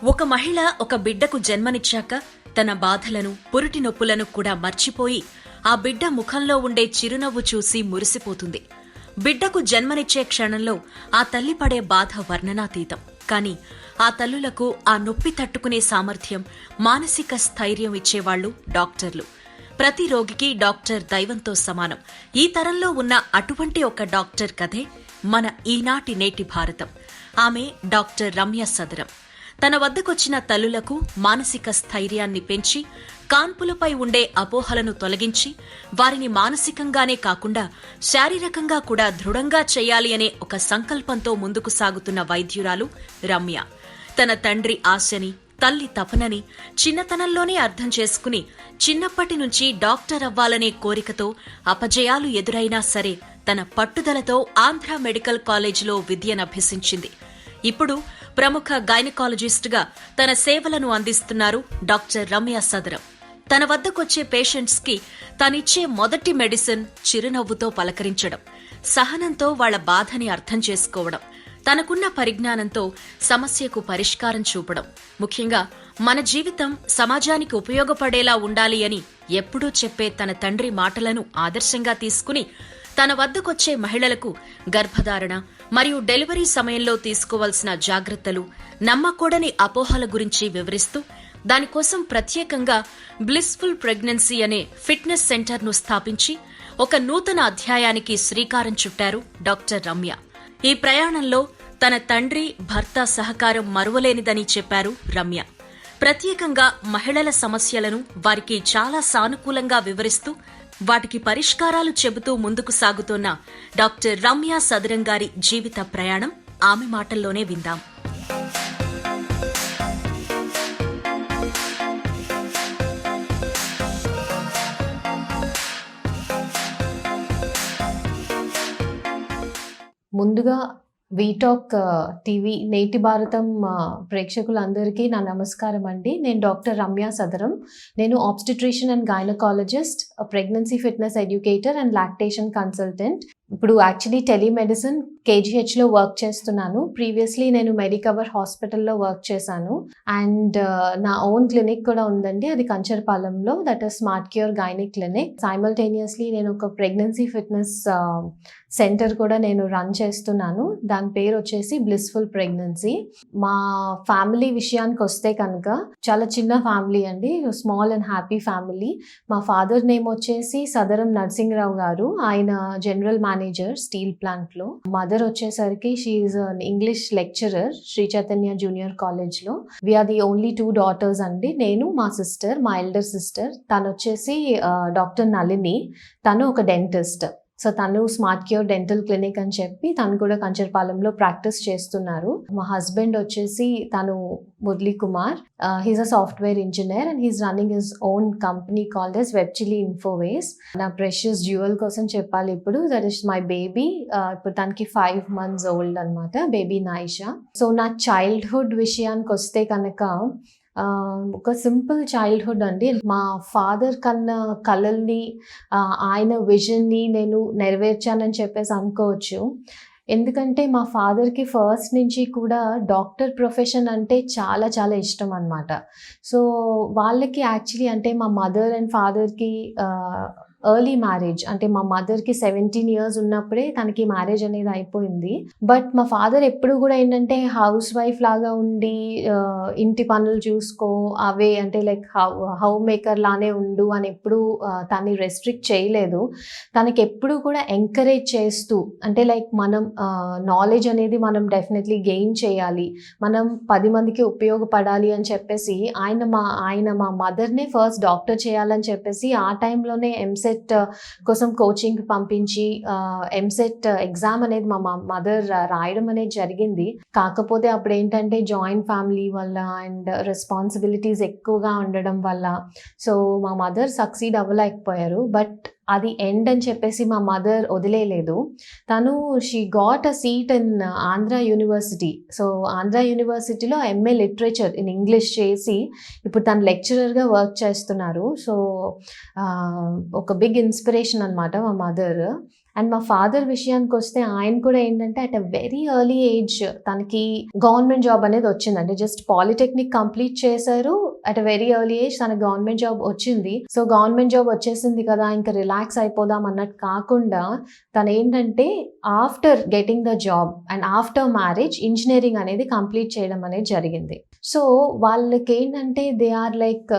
ఒక మహిళ ఒక బిడ్డకు జన్మనిచ్చాక తన బాధలను పురిటి నొప్పులను కూడా మర్చిపోయి ఆ బిడ్డ ముఖంలో ఉండే చిరునవ్వు చూసి మురిసిపోతుంది. బిడ్డకు జన్మనిచ్చే క్షణంలో ఆ తల్లి పడే బాధ వర్ణనాతీతం. కాని ఆ తల్లులకు ఆ నొప్పి తట్టుకునే సామర్థ్యం, మానసిక స్థైర్యం ఇచ్చేవాళ్లు డాక్టర్లు. ప్రతి రోగికి డాక్టర్ దైవంతో సమానం. ఈ తరంలో ఉన్న అటువంటి ఒక డాక్టర్ కథే మన ఈనాటి నేటి భారతం. ఆమె డాక్టర్ రమ్య సదరం. తన వద్దకొచ్చిన తల్లులకు మానసిక స్థైర్యాన్ని పెంచి, కాన్పులపై ఉండే అపోహలను తొలగించి, వారిని మానసికంగానే కాకుండా శారీరకంగా కూడా దృఢంగా చేయాలి అనే ఒక సంకల్పంతో ముందుకు సాగుతున్న వైద్యురాలు రమ్య. తన తండ్రి ఆశని, తల్లి తపనని చిన్నతనంలోనే అర్థం చేసుకుని చిన్నప్పటి నుంచి డాక్టర్ అవ్వాలనే కోరికతో అపజయాలు ఎదురైనా సరే తన పట్టుదలతో ఆంధ్ర మెడికల్ కాలేజీలో విద్యనభ్యసించింది. ఇప్పుడు ప్రముఖ గైనకాలజిస్టుగా తన సేవలను అందిస్తున్నారు డాక్టర్ రమ్య సదరం. తన వద్దకొచ్చే పేషెంట్స్ కి తనిచ్చే మొదటి మెడిసిన్ చిరునవ్వుతో పలకరించడం, సహనంతో వాళ్ల బాధని అర్థం చేసుకోవడం, తనకున్న పరిజ్ఞానంతో సమస్యకు పరిష్కారం చూపడం. ముఖ్యంగా మన జీవితం సమాజానికి ఉపయోగపడేలా ఉండాలి అని ఎప్పుడూ చెప్పే తన తండ్రి మాటలను ఆదర్శంగా తీసుకుని తన వద్దకొచ్చే మహిళలకు గర్భధారణ మరియు డెలివరీ సమయంలో తీసుకోవాల్సిన జాగ్రత్తలు, నమ్మకూడని అపోహల గురించి వివరిస్తూ దానికోసం ప్రత్యేకంగా బ్లిస్ఫుల్ ప్రెగ్నెన్సీ అనే ఫిట్నెస్ సెంటర్ను స్థాపించి ఒక నూతన అధ్యాయానికి శ్రీకారం చుట్టారు డాక్టర్ రమ్య. ఈ ప్రయాణంలో తన తండ్రి, భర్త సహకారం మరువలేనిదని చెప్పారు రమ్య. ప్రత్యేకంగా మహిళల సమస్యలను వారికి చాలా సానుకూలంగా వివరిస్తూ వాటికి పరిష్కారాలు చెబుతూ ముందుకు సాగుతోన్న డాక్టర్ రమ్య సదరం గారి జీవిత ప్రయాణం ఆమె మాటల్లోనే విందాం. ముందుగా వీటాక్ టీవీ నేటి భారతం ప్రేక్షకులందరికీ నా నమస్కారం అండి. నేను డాక్టర్ రమ్య సదరం. నేను obstetrician and gynaecologist, pregnancy fitness educator and lactation consultant. ఇప్పుడు యాక్చువల్లీ టెలిమెడిసిన్ కేజీహెచ్లో వర్క్ చేస్తున్నాను. ప్రీవియస్లీ నేను మెడికవర్ హాస్పిటల్లో వర్క్ చేశాను. అండ్ నా ఓన్ క్లినిక్ కూడా ఉందండి, అది కంచర్పాలెంలో. That is smart cure gynaec clinic. Simultaneously నేను ఒక ప్రెగ్నెన్సీ ఫిట్నెస్ సెంటర్ కూడా నేను రన్ చేస్తున్నాను. దాని పేరు వచ్చేసి బ్లిస్ఫుల్ ప్రెగ్నెన్సీ. మా ఫ్యామిలీ విషయానికి వస్తే కనుక చాలా చిన్న ఫ్యామిలీ అండి, స్మాల్ అండ్ హ్యాపీ ఫ్యామిలీ. మా ఫాదర్ నేమ్ వచ్చేసి సదరం నరసింహరావు గారు. ఆయన జనరల్ మేనేజర్ స్టీల్ ప్లాంట్ లో. మదర్ వచ్చేసరికి she is an English lecturer Shri Chaitanya junior college లో. వీఆర్ ది ఓన్లీ 2 daughters అండి. నేను, మా సిస్టర్, మా ఎల్డర్ సిస్టర్. తను వచ్చేసి డాక్టర్ నళిని. తను ఒక డెంటిస్ట్. సో తను స్మార్ట్ క్యూర్ డెంటల్ క్లినిక్ అని చెప్పి తను కూడా కంచర్పాలెంలో ప్రాక్టీస్ చేస్తున్నారు. మా హస్బెండ్ వచ్చేసి తను Murali Kumar. He's a software engineer and he's running his own company called S Web Chilli Infoways. నా ప్రెషియస్ జ్యువెల్ కోసం చెప్పాలి ఇప్పుడు. That is my baby. ఇప్పుడు తనకి 5 months ఓల్డ్ అనమాట, బేబీ నాయిషా. సో నా చైల్డ్హుడ్ విషయానికి వస్తే కనుక ఒక సింపుల్ చైల్డ్హుడ్ అండి. మా ఫాదర్ కన్నా కలల్ని, ఆయన విజన్ని నేను నెరవేర్చానని చెప్పేసి అనుకోవచ్చు. ఎందుకంటే మా ఫాదర్కి ఫస్ట్ నుంచి కూడా డాక్టర్ ప్రొఫెషన్ అంటే చాలా చాలా ఇష్టం అనమాట. సో వాళ్ళకి యాక్చువల్లీ అంటే మా మదర్ అండ్ ఫాదర్కి ఎర్లీ మ్యారేజ్, అంటే మా మదర్కి 17 years ఉన్నప్పుడే తనకి మ్యారేజ్ అనేది అయిపోయింది. బట్ మా ఫాదర్ ఎప్పుడు కూడా ఏంటంటే హౌస్ వైఫ్ లాగా ఉండి ఇంటి పనులు చూసుకో, అవే అంటే లైక్ హౌస్ మేకర్ లానే ఉండు అని ఎప్పుడు తన్ని రెస్ట్రిక్ట్ చేయలేదు. తనకి ఎప్పుడు కూడా ఎంకరేజ్ చేస్తూ, అంటే లైక్ మనం నాలెడ్జ్ అనేది మనం డెఫినెట్లీ గెయిన్ చేయాలి, మనం 10 మందికి ఉపయోగపడాలి అని చెప్పేసి ఆయన మా మదర్నే ఫస్ట్ డాక్టర్ చేయాలని చెప్పేసి ఆ టైంలోనే ఎంసెట్ కోసం కోచింగ్ పంపించి ఎంసెట్ ఎగ్జామ్ అనేది మా మదర్ రాయడం అనేది జరిగింది. కాకపోతే అప్పుడు ఏంటంటే జాయింట్ ఫ్యామిలీ వల్ల అండ్ రెస్పాన్సిబిలిటీస్ ఎక్కువగా ఉండడం వల్ల సో మా మదర్ సక్సీడ్ అవ్వలేకపోయారు. బట్ అది ఎండ్ అని చెప్పేసి మా మదర్ వదిలేయలేదు. తను she got a seat in Andhra university. So Andhra యూనివర్సిటీలో ఎంఏ లిటరేచర్ ఇన్ ఇంగ్లీష్ చేసి ఇప్పుడు తను లెక్చరర్గా వర్క్ చేస్తున్నారు. సో ఒక బిగ్ ఇన్స్పిరేషన్ అనమాట మా మదర్. అండ్ మా ఫాదర్ విషయానికి వస్తే ఆయన కూడా ఏంటంటే at a very early age తనకి గవర్నమెంట్ జాబ్ అనేది వచ్చిందండి. జస్ట్ పాలిటెక్నిక్ కంప్లీట్ చేశారు. At a very early age తనకి గవర్నమెంట్ జాబ్ వచ్చింది. సో గవర్నమెంట్ జాబ్ వచ్చేసింది కదా, ఇంకా రిలాక్స్ అయిపోదాం అన్నట్టు కాకుండా తను ఏంటంటే after getting the job and after marriage engineering అనేది కంప్లీట్ చేయడం అనేది జరిగింది. సో వాళ్ళకి ఏంటంటే they are like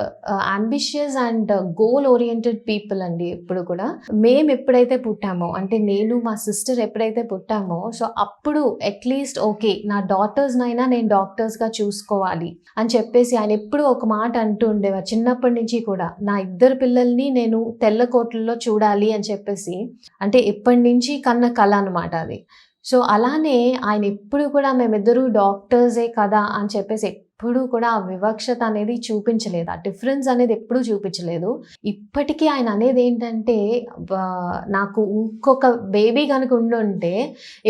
ambitious and goal oriented people అండి. ఎప్పుడు కూడా మేము ఎప్పుడైతే పుట్టామో, అంటే నేను మా సిస్టర్ ఎప్పుడైతే పుట్టామో, సో అప్పుడు అట్లీస్ట్ ఓకే నా డాటర్స్నైనా నేను డాక్టర్స్గా చూసుకోవాలి అని చెప్పేసి ఆయన ఎప్పుడు ఒక మాట అంటూ ఉండేవారు. చిన్నప్పటి నుంచి కూడా నా ఇద్దరు పిల్లల్ని నేను తెల్లకోటల్లో చూడాలి అని చెప్పేసి, అంటే ఎప్పటి నుంచి కన్న కళ అనమాట అది. సో అలానే ఆయన ఎప్పుడు కూడా మేమిద్దరూ డాక్టర్సే కదా అని చెప్పేసి ఎప్పుడు కూడా ఆ వివక్షత అనేది చూపించలేదు, ఆ డిఫరెన్స్ అనేది ఎప్పుడూ చూపించలేదు. ఇప్పటికీ ఆయన అనేది ఏంటంటే నాకు ఇంకొక బేబీ కనుక ఉండుంటే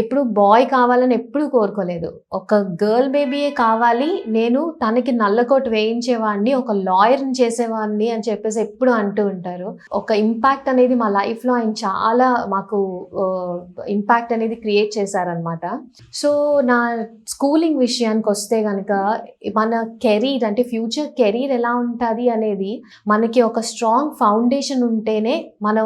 ఎప్పుడు బాయ్ కావాలని ఎప్పుడు కోరుకోలేదు. ఒక గర్ల్ బేబీయే కావాలి, నేను తనకి నల్లకోట వేయించేవాడిని, ఒక లాయర్ని చేసేవాడిని అని చెప్పేసి ఎప్పుడు అంటూ ఉంటారు. ఒక ఇంపాక్ట్ అనేది మా లైఫ్లో ఆయన చాలా మాకు ఇంపాక్ట్ అనేది క్రియేట్ చేశారనమాట. సో నా స్కూలింగ్ విషయానికి వస్తే కనుక మన కెరీర్ అంటే ఫ్యూచర్ కెరీర్ ఎలా ఉంటుంది అనేది మనకి ఒక స్ట్రాంగ్ ఫౌండేషన్ ఉంటేనే మనం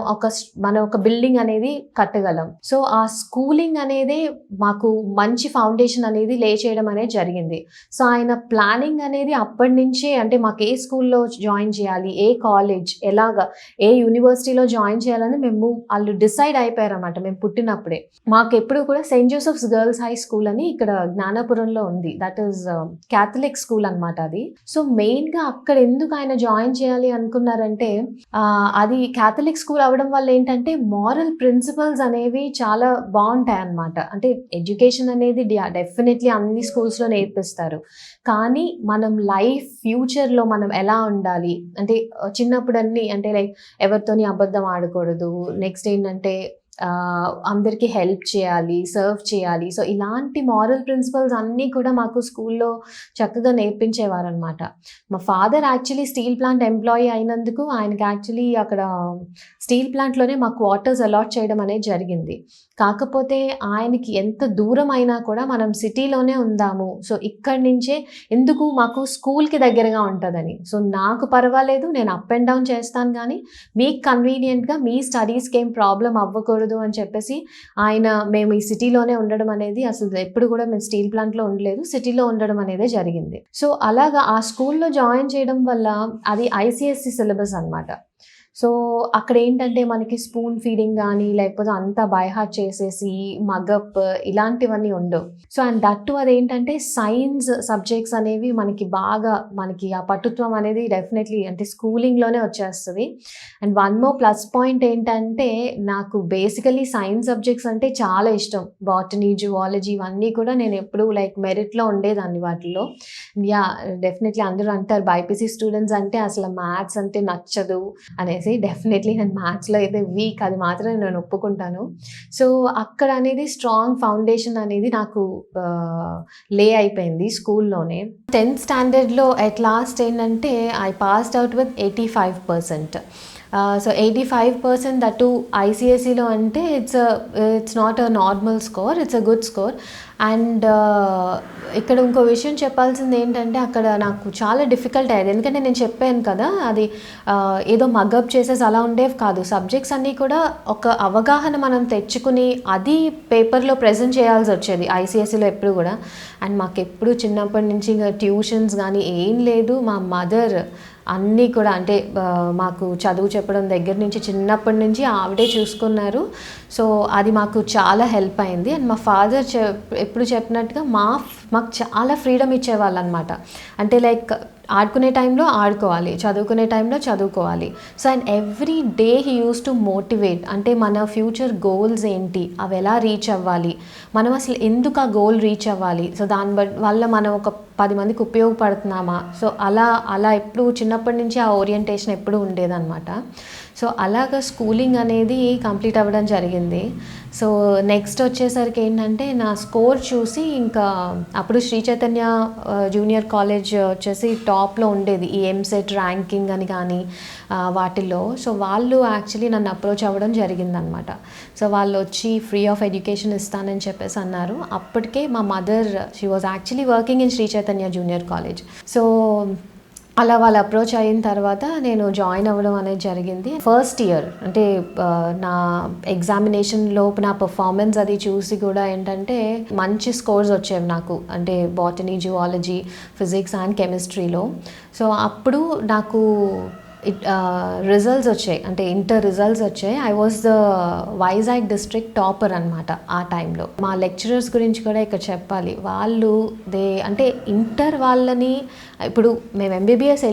ఒక బిల్డింగ్ అనేది కట్టగలం. సో ఆ స్కూలింగ్ అనేది మాకు మంచి ఫౌండేషన్ అనేది లే చేయడం అనేది జరిగింది. సో ఆయన ప్లానింగ్ అనేది అప్పటి నుంచే, అంటే మాకు ఏ స్కూల్లో జాయిన్ చేయాలి, ఏ కాలేజ్, ఎలాగా ఏ యూనివర్సిటీలో జాయిన్ చేయాలని వాళ్ళు డిసైడ్ అయిపోయారు అన్నమాట మేము పుట్టినప్పుడే. మాకు ఎప్పుడు కూడా Saint Joseph's girls high school అని ఇక్కడ జ్ఞానాపురంలో ఉంది. దట్ ఈస్ క్యాథలిక్ స్కూల్ అనమాట అది. సో మెయిన్గా అక్కడ ఎందుకు ఆయన జాయిన్ చేయాలి అనుకున్నారంటే అది క్యాథలిక్ స్కూల్ అవ్వడం వల్ల ఏంటంటే మారల్ ప్రిన్సిపల్స్ అనేవి చాలా బాగుంటాయి అన్నమాట. అంటే ఎడ్యుకేషన్ అనేది డెఫినెట్లీ అన్ని స్కూల్స్లో నేర్పిస్తారు, కానీ మనం లైఫ్ ఫ్యూచర్లో మనం ఎలా ఉండాలి అంటే చిన్నప్పుడు అన్నీ అంటే లైక్ ఎవరితోని అబద్ధం ఆడకూడదు, నెక్స్ట్ ఏంటంటే అందరికీ హెల్ప్ చేయాలి, సర్వ్ చేయాలి. సో ఇలాంటి మారల్ ప్రిన్సిపల్స్ అన్నీ కూడా మాకు స్కూల్లో చక్కగా నేర్పించేవారు అనమాట. మా father actually steel plant employee అయినందుకు ఆయనకి యాక్చువల్లీ అక్కడ స్టీల్ ప్లాంట్లోనే మాకు క్వార్టర్స్ అలాట్ చేయడం అనేది జరిగింది. కాకపోతే ఆయనకి ఎంత దూరం అయినా కూడా మనం సిటీలోనే ఉందాము, సో ఇక్కడి నుంచే ఎందుకు మాకు స్కూల్కి దగ్గరగా ఉంటుందని. సో నాకు పర్వాలేదు, నేను అప్ అండ్ డౌన్ చేస్తాను, కానీ మీకు కన్వీనియంట్గా మీ స్టడీస్కి ఏం ప్రాబ్లం అవ్వకూడదు అని చెప్పేసి మేము ఈ సిటీలోనే ఉండడం అనేది, అసలు ఎప్పుడు కూడా మేము స్టీల్ ప్లాంట్లో ఉండలేదు, సిటీలో ఉండడం అనేది జరిగింది. సో అలాగా ఆ స్కూల్లో జాయిన్ చేయడం వల్ల అది ఐసిఎస్సి సిలబస్ అనమాట. సో అక్కడ ఏంటంటే మనకి స్పూన్ ఫీడింగ్ కానీ లేకపోతే అంతా బై హార్ట్ చేసేసి మగప్ ఇలాంటివన్నీ ఉండవు. సో అండ్ దట్టు అదేంటంటే సైన్స్ సబ్జెక్ట్స్ అనేవి మనకి ఆ పట్టుత్వం అనేది డెఫినెట్లీ అంటే స్కూలింగ్లోనే వచ్చేస్తుంది. And one more plus point ఏంటంటే నాకు బేసికలీ సైన్స్ సబ్జెక్ట్స్ అంటే చాలా ఇష్టం. బాటనీ, జువాలజీ ఇవన్నీ కూడా నేను ఎప్పుడు లైక్ మెరిట్లో ఉండేదాన్ని వాటిల్లో. డెఫినెట్లీ అందరూ అంటారు బైపీసీ స్టూడెంట్స్ అంటే అసలు మ్యాథ్స్ అంటే నచ్చదు అనేసి. డెఫినెట్లీ నేను మ్యాథ్స్లో అయితే వీక్, అది మాత్రం నేను ఒప్పుకుంటాను. సో అక్కడ అనేది స్ట్రాంగ్ ఫౌండేషన్ అనేది నాకు లే అయిపోయింది స్కూల్లోనే. 10th స్టాండర్డ్లో అట్ లాస్ట్ ఏంటంటే I passed out with 85%. So 85% that ఐసిఎస్సిలో అంటే it's not a normal score, it's a good score. And ఇక్కడ ఇంకో విషయం చెప్పాల్సింది ఏంటంటే అక్కడ నాకు చాలా డిఫికల్ట్ అయ్యేది, ఎందుకంటే నేను చెప్పాను కదా అది ఏదో మగప్ చేసేసి అలా ఉండేవి కాదు. సబ్జెక్ట్స్ అన్నీ కూడా ఒక అవగాహన మనం తెచ్చుకుని అది పేపర్లో ప్రజెంట్ చేయాల్సి వచ్చేది ఐసిఎస్సిలో ఎప్పుడు కూడా. అండ్ మాకు ఎప్పుడు చిన్నప్పటి నుంచి ఇంకా ట్యూషన్స్ కానీ ఏం లేదు. మా మదర్ అన్నీ కూడా అంటే మాకు చదువు చెప్పడం దగ్గర నుంచి చిన్నప్పటి నుంచి ఆవిడే చూసుకున్నారు. సో అది మాకు చాలా హెల్ప్ అయింది. అండ్ మా ఫాదర్ ఎప్పుడు చెప్పినట్టుగా మాకు చాలా ఫ్రీడమ్ ఇచ్చేవాళ్ళు అనమాట. అంటే లైక్ ఆడుకునే టైంలో ఆడుకోవాలి, చదువుకునే టైంలో చదువుకోవాలి. So and every day he use to motivate, అంటే మన ఫ్యూచర్ గోల్స్ ఏంటి, అవి ఎలా రీచ్ అవ్వాలి, మనం అసలు ఎందుకు ఆ గోల్ రీచ్ అవ్వాలి, సో దాని వల్ల మనం ఒక 10 మందికి ఉపయోగపడుతున్నామా. సో అలా ఎప్పుడు చిన్నప్పటి నుంచి ఆ ఓరియంటేషన్ ఎప్పుడు ఉండేదన్నమాట. సో అలాగా స్కూలింగ్ అనేది కంప్లీట్ అవ్వడం జరిగింది. సో నెక్స్ట్ వచ్చేసరికి ఏంటంటే నా స్కోర్ చూసి ఇంకా అప్పుడు శ్రీ చైతన్య జూనియర్ కాలేజ్ వచ్చేసి టాప్లో ఉండేది ఈ ఎంసెట్ ర్యాంకింగ్ అని కానీ వాటిల్లో. సో వాళ్ళు యాక్చువల్లీ నన్ను అప్రోచ్ అవ్వడం జరిగిందనమాట. సో వాళ్ళు వచ్చి ఫ్రీ ఆఫ్ ఎడ్యుకేషన్ ఇస్తానని చెప్పేసి అన్నారు. అప్పటికే మా mother she was actually working in Shri Chaitanya junior college. So అలా వాళ్ళు అప్రోచ్ అయిన తర్వాత నేను జాయిన్ అవ్వడం అనేది జరిగింది. ఫస్ట్ ఇయర్ అంటే నా ఎగ్జామినేషన్లో నా పర్ఫార్మెన్స్ అది చూసి కూడా ఏంటంటే మంచి స్కోర్స్ వచ్చేవి నాకు, అంటే బాటనీ, జువాలజీ, ఫిజిక్స్ అండ్ కెమిస్ట్రీలో. సో అప్పుడు నాకు రిజల్ట్స్ వచ్చాయి, అంటే ఇంటర్ రిజల్ట్స్ వచ్చాయి. I was the Vizag district topper అనమాట ఆ టైంలో. మా లెక్చరర్స్ గురించి కూడా ఇక్కడ చెప్పాలి. వాళ్ళు అంటే ఇంటర్ వాళ్ళని, ఇప్పుడు మేము ఎంబీబీఎస్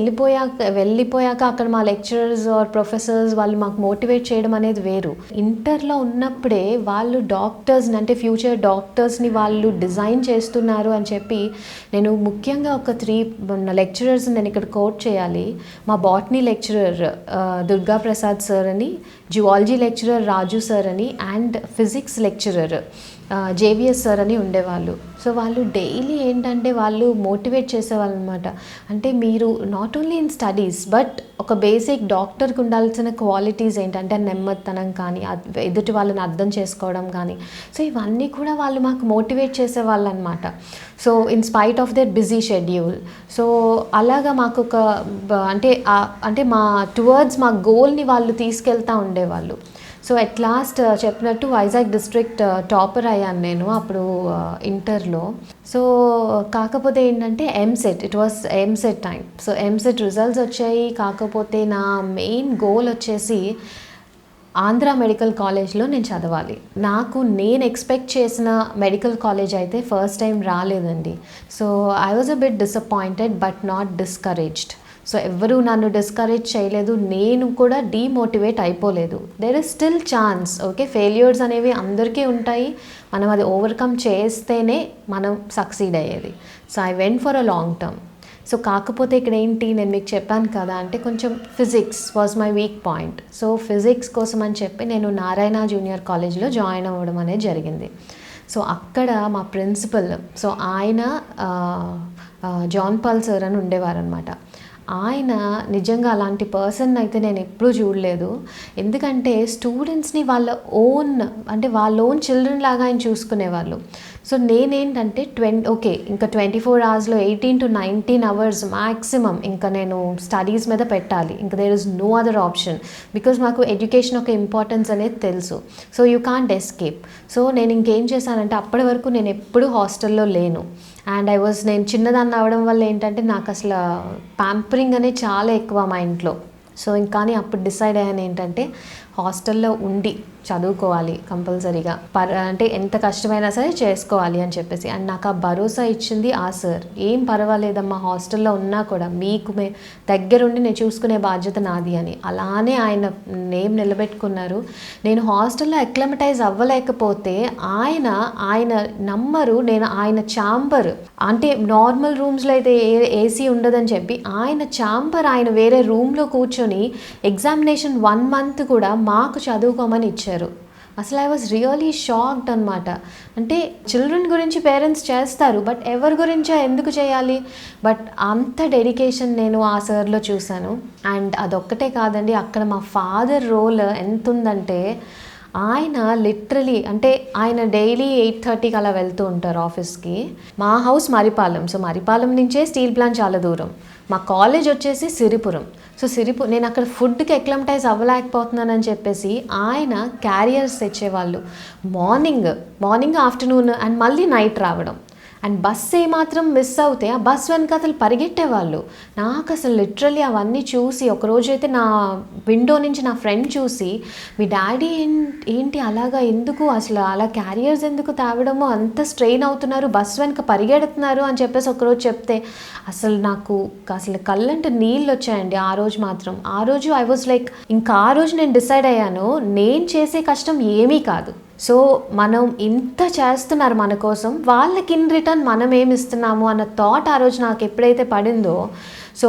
వెళ్ళిపోయాక అక్కడ మా లెక్చరర్స్ ఆర్ ప్రొఫెసర్స్ వాళ్ళు మాకు మోటివేట్ చేయడం అనేది వేరు. ఇంటర్లో ఉన్నప్పుడే వాళ్ళు డాక్టర్స్ని, అంటే ఫ్యూచర్ డాక్టర్స్ని వాళ్ళు డిజైన్ చేస్తున్నారు అని చెప్పి నేను ముఖ్యంగా ఒక 3 లెక్చరర్స్ నేను ఇక్కడ కోట్ చేయాలి. మా botany lecturer Durga Prasad sir అని, జువాలజీ లెక్చరర్ రాజు సార్ అని, and physics lecturer JVS sir అని ఉండేవాళ్ళు. సో వాళ్ళు డైలీ ఏంటంటే వాళ్ళు మోటివేట్ చేసేవాళ్ళు అనమాట. అంటే మీరు not only in studies but ఒక బేసిక్ డాక్టర్కి ఉండాల్సిన క్వాలిటీస్ ఏంటంటే నెమ్మదితనం కానీ, ఎదుటి వాళ్ళని అర్థం చేసుకోవడం కానీ, సో ఇవన్నీ కూడా వాళ్ళు మాకు మోటివేట్ చేసేవాళ్ళు అనమాట. So in spite of their busy schedule, so అలాగా మాకు ఒక అంటే మా టువర్డ్స్ మా గోల్ని వాళ్ళు తీసుకెళ్తూ ఉండేవాళ్ళు. సో అట్ లాస్ట్ చెప్పినట్టు వైజాగ్ డిస్ట్రిక్ట్ టాపర్ అయ్యాను నేను అప్పుడు ఇంటర్లో. సో కాకపోతే ఏంటంటే it was EAMCET time. So EAMCET results వచ్చాయి. కాకపోతే నా మెయిన్ గోల్ వచ్చేసి ఆంధ్ర మెడికల్ కాలేజ్లో నేను చదవాలి. నేను ఎక్స్పెక్ట్ చేసిన మెడికల్ కాలేజ్ అయితే ఫస్ట్ టైం రాలేదండి. So I was a bit disappointed but not discouraged. So ఎవరు నన్ను డిస్కరేజ్ చేయలేదు, నేను కూడా డీమోటివేట్ అయిపోలేదు. There is still chance. Okay, failures అనేవి అందరికీ ఉంటాయి, మనం అది ఓవర్కమ్ చేస్తేనే మనం సక్సీడ్ అయ్యేది. So I went for a long term. So కాకపోతే ఇక్కడ ఏంటి, నేను మీకు చెప్పాను కదా, అంటే కొంచెం physics was my weak point. So physics కోసం అని చెప్పి నేను నారాయణ జూనియర్ కాలేజ్లో జాయిన్ అవ్వడం అనేది జరిగింది. సో అక్కడ మా ప్రిన్సిపల్, సో ఆయన జాన్ పాల్ సార్ అని ఉండేవారనమాట. ఆయన నిజంగా అలాంటి పర్సన్ అయితే నేను ఎప్పుడూ చూడలేదు. ఎందుకంటే స్టూడెంట్స్ని వాళ్ళ ఓన్ చిల్డ్రన్ లాగా ఆయన చూసుకునేవాళ్ళు. సో నేనేంటంటే ఇంకా 24 అవర్స్లో 18 to 19 hours మ్యాక్సిమం ఇంకా నేను స్టడీస్ మీద పెట్టాలి. ఇంకా there is no other option, because మాకు ఎడ్యుకేషన్ ఒక ఇంపార్టెన్స్ అనేది తెలుసు. So you can't escape. So నేను ఇంకేం చేశానంటే అప్పటి వరకు నేను ఎప్పుడూ హాస్టల్లో లేను. అండ్ నేను చిన్నదాన్ని అవ్వడం వల్ల ఏంటంటే నాకు అసలు ప్యాంపరింగ్ అనేది చాలా ఎక్కువ మా ఇంట్లో. సో కానీ అప్పుడు డిసైడ్ అయ్యాను ఏంటంటే హాస్టల్లో ఉండి చదువుకోవాలి కంపల్సరీగా, అంటే ఎంత కష్టమైనా సరే చేసుకోవాలి అని చెప్పేసి. అండ్ నాకు ఆ భరోసా ఇచ్చింది ఆ సార్. ఏం పర్వాలేదమ్మా, హాస్టల్లో ఉన్నా కూడా మీకు దగ్గరుండి నేను చూసుకునే బాధ్యత నాది అని. అలానే ఆయన నేమ్ నిలబెట్టుకున్నారు. నేను హాస్టల్లో అక్లమటైజ్ అవ్వలేకపోతే ఆయన నమ్మరు, నేను ఆయన ఛాంబర్, అంటే నార్మల్ రూమ్స్లో అయితే ఏసీ ఉండదని చెప్పి ఆయన వేరే రూమ్లో కూర్చొని ఎగ్జామినేషన్ 1 month కూడా మాకు చదువుకోమని ఇచ్చారు. అసలు ఐ వాజ్ రియలీ షాక్డ్ అనమాట. అంటే చిల్డ్రన్ గురించి పేరెంట్స్ చేస్తారు, బట్ ఎవరి గురించో ఎందుకు చేయాలి? బట్ అంత డెడికేషన్ నేను ఆ సార్లో చూశాను. అండ్ అదొక్కటే కాదండి, అక్కడ మా ఫాదర్ రోల్ ఎంత ఉందంటే, ఆయన లిటరలీ అంటే ఆయన డైలీ 8:30కి అలా వెళ్తూ ఉంటారు ఆఫీస్కి. మా హౌస్ మరిపాలెం. సో మరిపాలెం నుంచే స్టీల్ ప్లాంట్ చాలా దూరం. మా కాలేజ్ వచ్చేసి సిరిపురం. సో నేను అక్కడ ఫుడ్కి అక్లమటైజ్ అవ్వలేకపోతున్నానని చెప్పేసి ఆయన క్యారియర్స్ తెచ్చేవాళ్ళు. మార్నింగ్ ఆఫ్టర్నూన్ అండ్ మళ్ళీ నైట్ రావడం. అండ్ బస్సు ఏమాత్రం మిస్ అవుతే ఆ బస్ వెనకాతలు పరిగెట్టేవాళ్ళు. నాకు అసలు లిటరల్లీ అవన్నీ చూసి, ఒకరోజు అయితే నా విండో నుంచి నా ఫ్రెండ్ చూసి, మీ డాడీ ఏంటి అలాగా, ఎందుకు అసలు అలా క్యారియర్స్ ఎందుకు తేవడము, అంత స్ట్రెయిన్ అవుతున్నారు, బస్ వెనక పరిగెడుతున్నారు అని చెప్పేసి ఒకరోజు చెప్తే నాకు కళ్ళంటే నీళ్ళు వచ్చాయండి ఆ రోజు మాత్రం. ఆ రోజు ఐ వాజ్ లైక్, ఇంకా ఆ రోజు నేను డిసైడ్ అయ్యాను, నేను చేసే కష్టం ఏమీ కాదు. సో మనం ఇంత చేస్తున్నారు మన కోసం, వాళ్ళకి ఇన్ రిటర్న్ మనం ఏమి ఇస్తున్నాము అన్న థాట్ ఆ రోజు నాకు ఎప్పుడైతే పడిందో, సో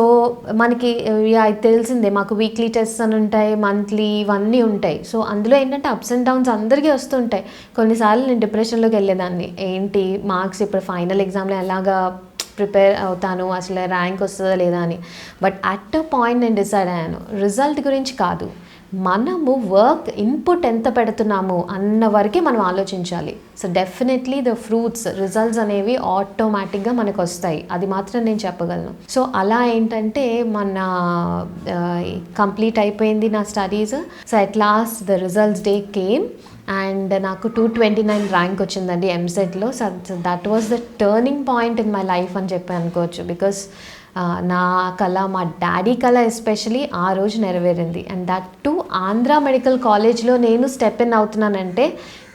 మనకి ఇది తెలిసిందే, మాకు వీక్లీ టెస్ట్ అని ఉంటాయి, మంత్లీ ఇవన్నీ ఉంటాయి. సో అందులో ఏంటంటే అప్స్ అండ్ డౌన్స్ అందరికీ వస్తుంటాయి. కొన్నిసార్లు నేను డిప్రెషన్లోకి వెళ్ళేదాన్ని, ఏంటి మార్క్స్ ఇప్పుడు ఫైనల్ ఎగ్జామ్లో ఎలాగా ప్రిపేర్ అవుతాను, అసలు ర్యాంక్ వస్తుందా లేదా అని. బట్ అట్ అ పాయింట్ నేను డిసైడ్ అయ్యాను, రిజల్ట్ గురించి కాదు, మనము వర్క్ ఇన్పుట్ ఎంత పెడుతున్నాము అన్న వరకే మనం ఆలోచించాలి. So definitely the fruits results అనేవి ఆటోమేటిక్గా మనకు వస్తాయి, అది మాత్రం నేను చెప్పగలను. సో అలా ఏంటంటే మన కంప్లీట్ అయిపోయింది నా studies. So at last the results day came and నాకు 229 ర్యాంక్ వచ్చిందండి ఎంసెట్లో. So that was the turning point in my life అని చెప్పి అనుకోవచ్చు. బికాస్ నా కళ, మా డాడీ కళ ఎస్పెషలీ ఆ రోజు నెరవేరింది. And that to Andhra medical కాలేజ్లో నేను స్టెప్ ఇన్ అవుతున్నానంటే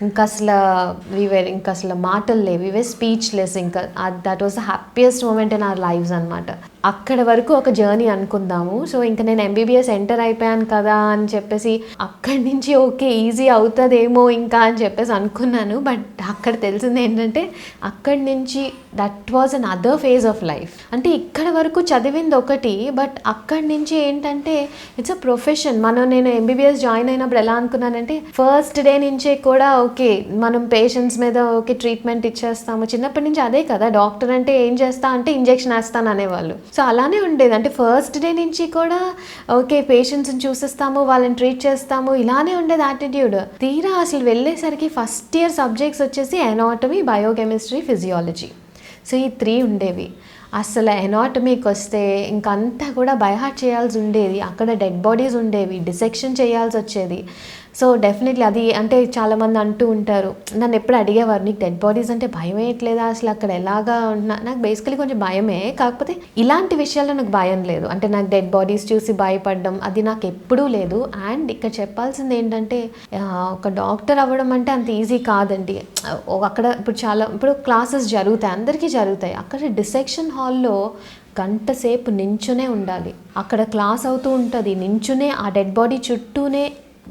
ఇంకా అసలు మాటలు లేవు, ఇవే స్పీచ్లెస్. ఇంకా that was the happiest moment in our lives అనమాట. అక్కడ వరకు ఒక జర్నీ అనుకుందాము. సో ఇంకా నేను ఎంబీబీఎస్ ఎంటర్ అయిపోయాను కదా అని చెప్పేసి అక్కడి నుంచి ఓకే ఈజీ అవుతుందేమో ఇంకా అని చెప్పేసి అనుకున్నాను. బట్ అక్కడ తెలిసింది ఏంటంటే అక్కడి నుంచి that was an other phase of life. అంటే ఇక్కడ వరకు చదివింది ఒకటి, బట్ అక్కడి నుంచి ఏంటంటే ఇట్స్ అ ప్రొఫెషన్. నేను ఎంబీబీఎస్ జాయిన్ అయినప్పుడు ఎలా అనుకున్నానంటే ఫస్ట్ డే నుంచే కూడా ఓకే మనం పేషెంట్స్ మీద ఓకే ట్రీట్మెంట్ ఇచ్చేస్తాము. చిన్నప్పటి నుంచి అదే కదా, డాక్టర్ అంటే ఏం చేస్తా అంటే ఇంజెక్షన్ వేస్తాను అనేవాళ్ళు. సో అలానే ఉండేది, అంటే ఫస్ట్ డే నుంచి కూడా ఓకే పేషెంట్స్ని చూసేస్తాము, వాళ్ళని ట్రీట్ చేస్తాము, ఇలానే ఉండేది యాటిట్యూడ్. తీరా అసలు వెళ్ళేసరికి ఫస్ట్ ఇయర్ సబ్జెక్ట్స్ వచ్చేసి ఎనాటమీ, బయోకెమిస్ట్రీ, ఫిజియాలజీ. సో ఈ 3 ఉండేవి. అసలు ఎనాటమీకి వస్తే ఇంకంతా కూడా బైహార్ట్ చేయాల్సి ఉండేది, అక్కడ డెడ్ బాడీస్ ఉండేవి, డిసెక్షన్ చేయాల్సి వచ్చేది. సో డెఫినెట్లీ అది అంటే చాలామంది అంటూ ఉంటారు, నన్ను ఎప్పుడు అడిగేవారు నీకు డెడ్ బాడీస్ అంటే భయం వేయట్లేదా, అసలు అక్కడ ఎలాగా ఉంటున్నా. నాకు బేసికలీ కొంచెం భయమే, కాకపోతే ఇలాంటి విషయాల్లో నాకు భయం లేదు. అంటే నాకు డెడ్ బాడీస్ చూసి భయపడడం అది నాకు ఎప్పుడూ లేదు. అండ్ ఇక్కడ చెప్పాల్సింది ఏంటంటే ఒక డాక్టర్ అవ్వడం అంటే అంత ఈజీ కాదండి. అక్కడ ఇప్పుడు క్లాసెస్ జరుగుతాయి, అందరికీ జరుగుతాయి. అక్కడ డిసెక్షన్ హాల్లో గంట సేపు నించునే ఉండాలి. అక్కడ క్లాస్ అవుతూ ఉంటుంది, నించునే ఆ డెడ్ బాడీ చుట్టూనే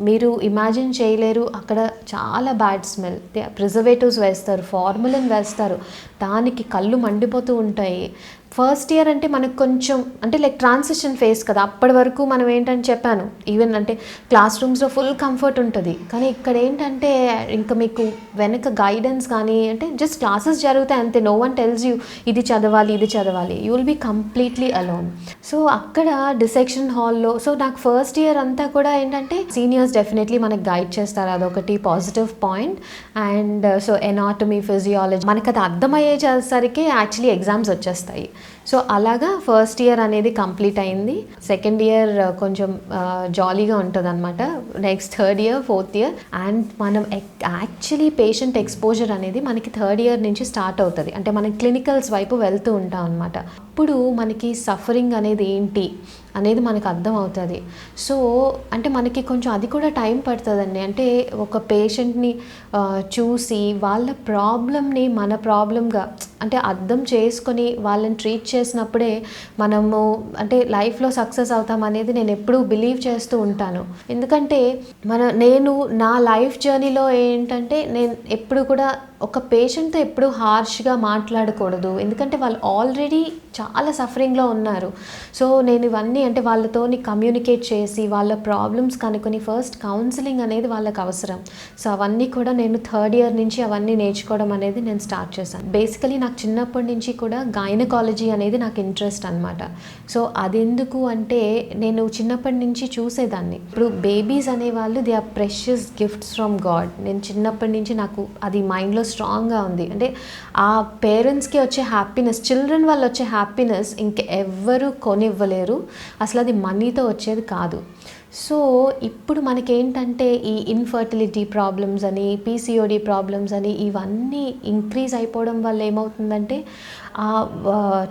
మీరు ఇమాజిన్ చేయలేరు. అక్కడ చాలా బ్యాడ్ స్మెల్, ప్రిజర్వేటివ్స్ వేస్తారు, ఫార్ములిన్ వేస్తారు, దానికి కళ్ళు మండిపోతూ ఉంటాయి. ఫస్ట్ ఇయర్ అంటే మనకు కొంచెం అంటే లైక్ ట్రాన్సిషన్ ఫేజ్ కదా, అప్పటి వరకు మనం ఏంటని చెప్పాను ఈవెన్ అంటే క్లాస్ రూమ్స్లో ఫుల్ కంఫర్ట్ ఉంటుంది. కానీ ఇక్కడ ఏంటంటే ఇంకా మీకు వెనక గైడెన్స్ కానీ అంటే జస్ట్ క్లాసెస్ జరుగుతాయి అంతే, నో వన్ టెల్స్ యూ ఇది చదవాలి ఇది చదవాలి, you will be completely alone. So అక్కడ డిసెక్షన్ హాల్లో సో నాకు ఫస్ట్ ఇయర్ అంతా కూడా ఏంటంటే సీనియర్స్ డెఫినెట్లీ మనకు గైడ్ చేస్తారు, అదొకటి positive point. And so anatomy, physiology మనకు అది అర్థమయ్యేసరికి యాక్చువల్లీ ఎగ్జామ్స్ వచ్చేస్తాయి. సో అలాగా ఫస్ట్ ఇయర్ అనేది కంప్లీట్ అయింది. సెకండ్ ఇయర్ కొంచెం జాలీగా ఉంటుంది అనమాట. Next third year, fourth year and మనం యాక్చువల్లీ పేషెంట్ ఎక్స్పోజర్ అనేది మనకి థర్డ్ ఇయర్ నుంచి స్టార్ట్ అవుతుంది. అంటే మనం క్లినికల్స్ వైపు వెళ్తూ ఉంటాం అనమాట. అప్పుడు మనకి సఫరింగ్ అనేది ఏంటి అనేది మనకు అర్థం అవుతుంది. సో అంటే మనకి కొంచెం అది కూడా టైం పడుతుందండి. అంటే ఒక పేషెంట్ని చూసి వాళ్ళ ప్రాబ్లమ్ని మన ప్రాబ్లంగా అంటే అర్థం చేసుకొని వాళ్ళని ట్రీట్ చేసినప్పుడే మనము అంటే లైఫ్లో సక్సెస్ అవుతాం అనేది నేను ఎప్పుడూ బిలీవ్ చేస్తూ ఉంటాను. ఎందుకంటే నేను నా లైఫ్ జర్నీలో ఏంటంటే నేను ఎప్పుడు కూడా ఒక పేషెంట్తో ఎప్పుడు హార్ష్గా మాట్లాడకూడదు, ఎందుకంటే వాళ్ళు ఆల్రెడీ చాలా సఫరింగ్లో ఉన్నారు. సో నేను ఇవన్నీ అంటే వాళ్ళతోని కమ్యూనికేట్ చేసి వాళ్ళ ప్రాబ్లమ్స్ కనుక్కొని ఫస్ట్ కౌన్సిలింగ్ అనేది వాళ్ళకి అవసరం. సో అవన్నీ కూడా నేను థర్డ్ ఇయర్ నుంచి అవన్నీ నేర్చుకోవడం అనేది నేను స్టార్ట్ చేశాను. బేసికలీ నాకు చిన్నప్పటి నుంచి కూడా గైనకాలజీ అనేది నాకు ఇంట్రెస్ట్ అనమాట. సో అది ఎందుకు అంటే నేను చిన్నప్పటి నుంచి చూసేదాన్ని. ఇప్పుడు బేబీస్ అనేవాళ్ళు they are precious gifts from God. నేను చిన్నప్పటి నుంచి నాకు అది మైండ్లో స్ట్రాంగ్గా ఉంది. అంటే ఆ పేరెంట్స్కి వచ్చే హ్యాపీనెస్, చిల్డ్రన్ వల్ల వచ్చే హ్యాపీనెస్ ఇంకెవ్వరూ కొనివ్వలేరు, అసలు అది మనీతో వచ్చేది కాదు. సో ఇప్పుడు మనకేంటంటే ఈ ఇన్ఫర్టిలిటీ ప్రాబ్లమ్స్ అని, పీసీఓడి ప్రాబ్లమ్స్ అని ఇవన్నీ ఇంక్రీజ్ అయిపోవడం వల్ల ఏమవుతుందంటే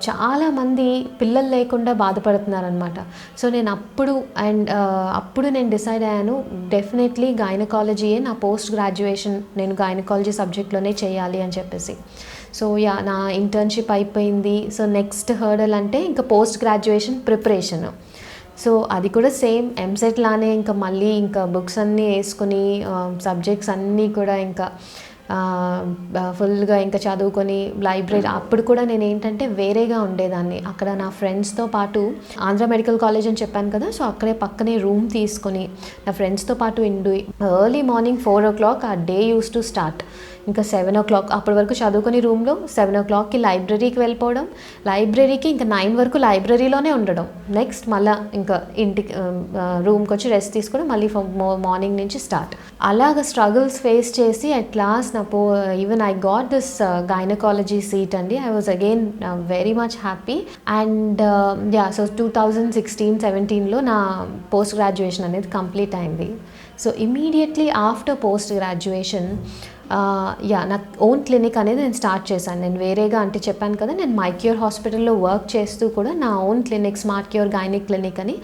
చాలామంది పిల్లలు లేకుండా బాధపడుతున్నారనమాట. సో నేను అప్పుడు నేను డిసైడ్ అయ్యాను డెఫినెట్లీ గైనకాలజీయే నా పోస్ట్ గ్రాడ్యుయేషన్ నేను గైనకాలజీ సబ్జెక్ట్లోనే చేయాలి అని చెప్పేసి. సో నా ఇంటర్న్షిప్ అయిపోయింది. సో నెక్స్ట్ హర్డల్ అంటే ఇంకా పోస్ట్ గ్రాడ్యుయేషన్ ప్రిపరేషన్. సో అది కూడా సేమ్ ఎంసెట్ లానే ఇంకా మళ్ళీ ఇంకా బుక్స్ అన్నీ వేసుకొని సబ్జెక్ట్స్ అన్నీ కూడా ఇంకా ఫుల్గా ఇంకా చదువుకొని లైబ్రరీ అప్పుడు కూడా నేను ఏంటంటే వేరేగా ఉండేదాన్ని. అక్కడ నా ఫ్రెండ్స్తో పాటు ఆంధ్ర మెడికల్ కాలేజ్ అని చెప్పాను కదా, సో అక్కడే పక్కనే రూమ్ తీసుకొని నా ఫ్రెండ్స్తో పాటు ఎర్లీ మార్నింగ్ 4 o'clock ఆ డే యూస్ టు స్టార్ట్. ఇంకా 7 o'clock అప్పటి వరకు చదువుకొని రూమ్లో 7 o'clockకి లైబ్రరీకి వెళ్ళిపోవడం, లైబ్రరీకి ఇంకా 9 వరకు లైబ్రరీలోనే ఉండడం. నెక్స్ట్ మళ్ళీ ఇంకా ఇంటికి రూమ్కి వచ్చి రెస్ట్ తీసుకోవడం, మళ్ళీ మార్నింగ్ నుంచి స్టార్ట్. అలాగ స్ట్రగుల్స్ ఫేస్ చేసి at last even I got this gynaecology seat అండి. I was again very much happy. And so 2016-17లో నా పోస్ట్ గ్రాడ్యుయేషన్ అనేది కంప్లీట్ అయింది. So immediately after post graduation నా ఓన్ క్లినిక్ అనేది నేను స్టార్ట్ చేశాను. నేను వేరేగా అంటే చెప్పాను కదా, నేను మైక్యూర్ హాస్పిటల్లో వర్క్ చేస్తూ కూడా నా own clinic smart cure gynaec clinic అని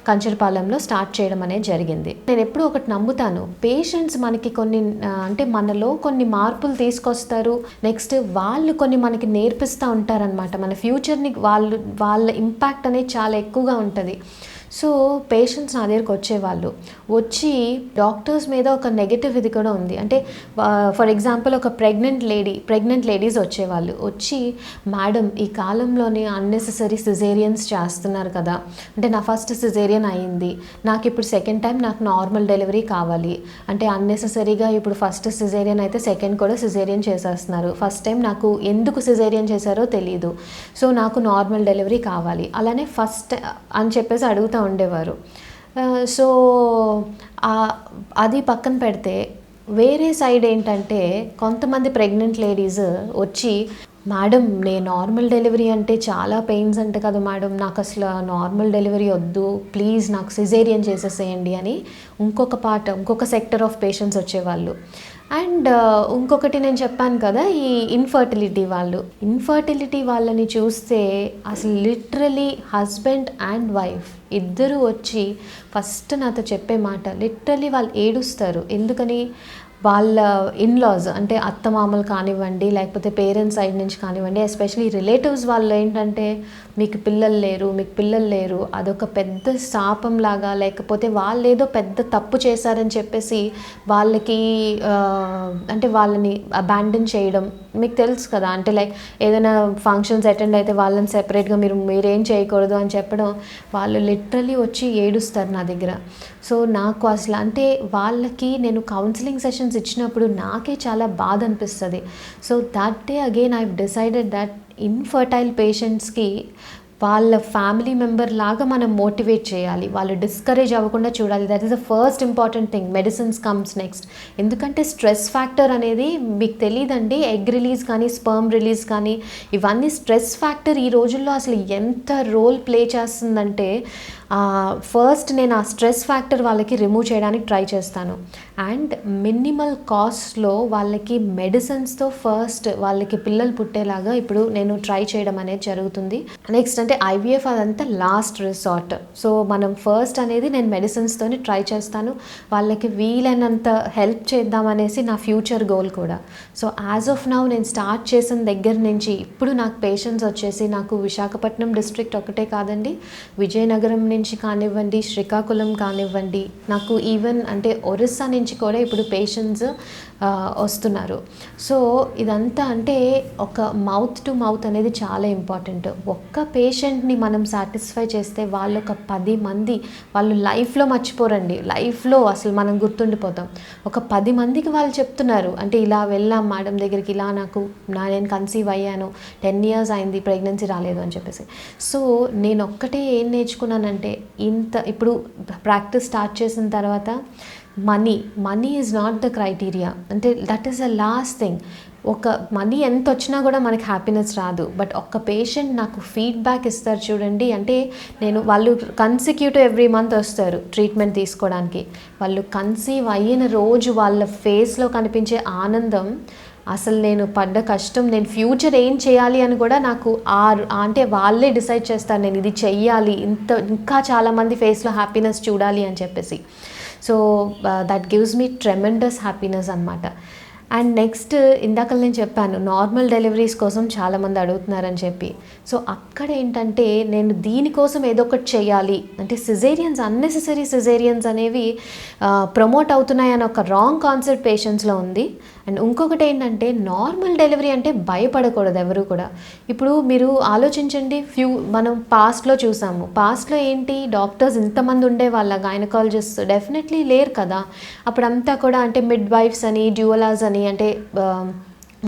కంచరపాలెంలో స్టార్ట్ చేయడం అనేది జరిగింది. నేను ఎప్పుడూ ఒకటి నమ్ముతాను, పేషెంట్స్ మనకి కొన్ని అంటే మనలో కొన్ని మార్పులు తీసుకొస్తారు, నెక్స్ట్ వాళ్ళు కొన్ని మనకి నేర్పిస్తూ ఉంటారనమాట. మన ఫ్యూచర్ని వాళ్ళ ఇంపాక్ట్ అనేది చాలా ఎక్కువగా ఉంటుంది. సో పేషెంట్స్ నా దగ్గరికి వచ్చి డాక్టర్స్ మీద ఒక నెగటివ్ ఇది కూడా ఉంది. అంటే ఫర్ ఎగ్జాంపుల్ ఒక ప్రెగ్నెంట్ లేడీస్ వచ్చి మేడం ఈ కాలంలోనే అన్నెసెసరీ సిజేరియన్స్ చేస్తున్నారు కదా, అంటే నా ఫస్ట్ సిజేరియన్ అయింది, నాకు ఇప్పుడు సెకండ్ టైం నాకు నార్మల్ డెలివరీ కావాలి, అంటే అన్నెసెసరీగా ఇప్పుడు ఫస్ట్ సిజేరియన్ అయితే సెకండ్ కూడా సిజేరియన్ చేసేస్తున్నారు, ఫస్ట్ టైం నాకు ఎందుకు సిజేరియన్ చేశారో తెలియదు, సో నాకు నార్మల్ డెలివరీ కావాలి, అలానే ఫస్ట్ అని చెప్పేసి అడుగుతూ ఉండేవారు. సో అది పక్కన పెడితే వేరే సైడ్ ఏంటంటే కొంతమంది ప్రెగ్నెంట్ లేడీస్ వచ్చి మేడం నేను నార్మల్ డెలివరీ అంటే చాలా పెయిన్స్ అంట కదా మేడం, నాకు అసలు నార్మల్ డెలివరీ వద్దు, ప్లీజ్ నాకు సిజేరియన్ చేసేసేయండి అని ఇంకొక సెక్టర్ ఆఫ్ పేషెంట్స్ వచ్చేవాళ్ళు. అండ్ ఇంకొకటి నేను చెప్పాను కదా, ఈ ఇన్ఫర్టిలిటీ వాళ్ళని చూస్తే అసలు లిటరలీ హస్బెండ్ అండ్ వైఫ్ ఇద్దరు వచ్చి ఫస్ట్ నాతో చెప్పే మాట, లిటరలీ వాళ్ళు ఏడుస్తారు. ఎందుకని వాళ్ళ ఇన్లాస్ అంటే అత్తమామలు కానివ్వండి, లేకపోతే పేరెంట్స్ సైడ్ నుంచి కానివ్వండి, ఎస్పెషలీ రిలేటివ్స్ వాళ్ళు ఏంటంటే మీకు పిల్లలు లేరు అదొక పెద్ద శాపంలాగా, లేకపోతే వాళ్ళు ఏదో పెద్ద తప్పు చేశారని చెప్పేసి వాళ్ళకి అంటే వాళ్ళని అబాండన్ చేయడం. మీకు తెలుసు కదా, అంటే లైక్ ఏదైనా ఫంక్షన్స్ అటెండ్ అయితే వాళ్ళని సెపరేట్గా మీరేం చేయకూడదు అని చెప్పడం, వాళ్ళు లిటరలీ వచ్చి ఏడుస్తారు నా దగ్గర. సో నాకు అసలు అంటే వాళ్ళకి నేను కౌన్సిలింగ్ సెషన్స్ ఇచ్చినప్పుడు నాకే చాలా బాధ అనిపిస్తుంది. So that day again I decided that infertile పేషెంట్స్కి వాళ్ళ ఫ్యామిలీ మెంబర్ లాగా మనం మోటివేట్ చేయాలి, వాళ్ళు డిస్కరేజ్ అవ్వకుండా చూడాలి. That is the first important thing. Medicines comes next. ఎందుకంటే స్ట్రెస్ ఫ్యాక్టర్ అనేది మీకు తెలియదండి, ఎగ్ రిలీజ్ కానీ స్పర్మ్ రిలీజ్ కానీ ఇవన్నీ స్ట్రెస్ ఫ్యాక్టర్ ఈ రోజుల్లో అసలు ఎంత రోల్ ప్లే చేస్తుందంటే ఫస్ట్ నేను ఆ స్ట్రెస్ ఫ్యాక్టర్ వాళ్ళకి రిమూవ్ చేయడానికి ట్రై చేస్తాను. అండ్ మినిమల్ కాస్ట్లో వాళ్ళకి మెడిసిన్స్తో ఫస్ట్ వాళ్ళకి పిల్లలు పుట్టేలాగా ఇప్పుడు నేను ట్రై చేయడం అనేది జరుగుతుంది. నెక్స్ట్ అంటే ఐవీఎఫ్ అదంతా లాస్ట్ రిసార్ట్. సో మనం ఫస్ట్ అనేది నేను మెడిసిన్స్తోని ట్రై చేస్తాను, వాళ్ళకి వీలైనంత హెల్ప్ చేద్దామనేసి నా ఫ్యూచర్ గోల్ కూడా. సో యాజ్ ఆఫ్ నౌ నేను స్టార్ట్ చేసిన దగ్గర నుంచి ఇప్పుడు నాకు పేషెంట్స్ వచ్చేసి నాకు విశాఖపట్నం డిస్ట్రిక్ట్ ఒకటే కాదండి, విజయనగరం నుంచి కానివ్వండి, శ్రీకాకుళం కానివ్వండి, నాకు ఈవెన్ అంటే ఒరిస్సా నుంచి కూడా ఇప్పుడు పేషెంట్స్ వస్తున్నారు. సో ఇదంతా అంటే ఒక మౌత్ టు మౌత్ అనేది చాలా ఇంపార్టెంట్. ఒక్క పేషెంట్ని మనం సాటిస్ఫై చేస్తే వాళ్ళు ఒక 10 మంది వాళ్ళు లైఫ్లో మర్చిపోరండి, లైఫ్లో అసలు మనం గుర్తుండిపోతాం. ఒక 10 మందికి వాళ్ళు చెప్తున్నారు, అంటే ఇలా వెళ్ళాం మేడం దగ్గరికి, ఇలా నేను కన్సీవ్ అయ్యాను, 10 years అయింది, ప్రెగ్నెన్సీ రాలేదు అని చెప్పేసి. సో నేను ఒక్కటే ఏం నేర్చుకున్నానంటే, ఇప్పుడు ప్రాక్టీస్ స్టార్ట్ చేసిన తర్వాత money is not the criteria, అంటే that is the last thing. ఒక మనీ ఎంత వచ్చినా కూడా మనకి హ్యాపీనెస్ రాదు. బట్ ఒక్క పేషెంట్ నాకు ఫీడ్బ్యాక్ ఇస్తారు చూడండి, అంటే వాళ్ళు కన్సిక్యూటివ్ ఎవ్రీ మంత్ వస్తారు ట్రీట్మెంట్ తీసుకోవడానికి, వాళ్ళు కన్సీవ్ అయిన రోజు వాళ్ళ ఫేస్లో కనిపించే ఆనందం, అసలు నేను పడ్డ కష్టం, నేను ఫ్యూచర్ ఏం చేయాలి అని కూడా నాకు అంటే వాళ్ళే డిసైడ్ చేస్తారు, నేను ఇది చెయ్యాలి, ఇంకా చాలామంది ఫేస్లో హ్యాపీనెస్ చూడాలి అని చెప్పేసి. So that gives me tremendous happiness అనమాట. అండ్ నెక్స్ట్ ఇందాక నేను చెప్పాను నార్మల్ డెలివరీస్ కోసం చాలామంది అడుగుతున్నారని చెప్పి. సో అక్కడ ఏంటంటే నేను దీనికోసం ఏదో ఒకటి చేయాలి అంటే సిజేరియన్స్, అన్నెసెసరీ సిజేరియన్స్ అనేవి ప్రమోట్ అవుతున్నాయని ఒక రాంగ్ కాన్సెప్ట్ పేషెంట్స్లో ఉంది. అండ్ ఇంకొకటి ఏంటంటే నార్మల్ డెలివరీ అంటే భయపడకూడదు ఎవరు కూడా. ఇప్పుడు మీరు ఆలోచించండి, మనం పాస్ట్లో చూసాము, పాస్ట్లో ఏంటి డాక్టర్స్ ఇంతమంది ఉండే వాళ్ళ గైనకాలజిస్ట్ డెఫినెట్లీ లేరు కదా. అప్పుడంతా కూడా అంటే మిడ్ వైఫ్స్ అని, డ్యూలాస్ అని, అంటే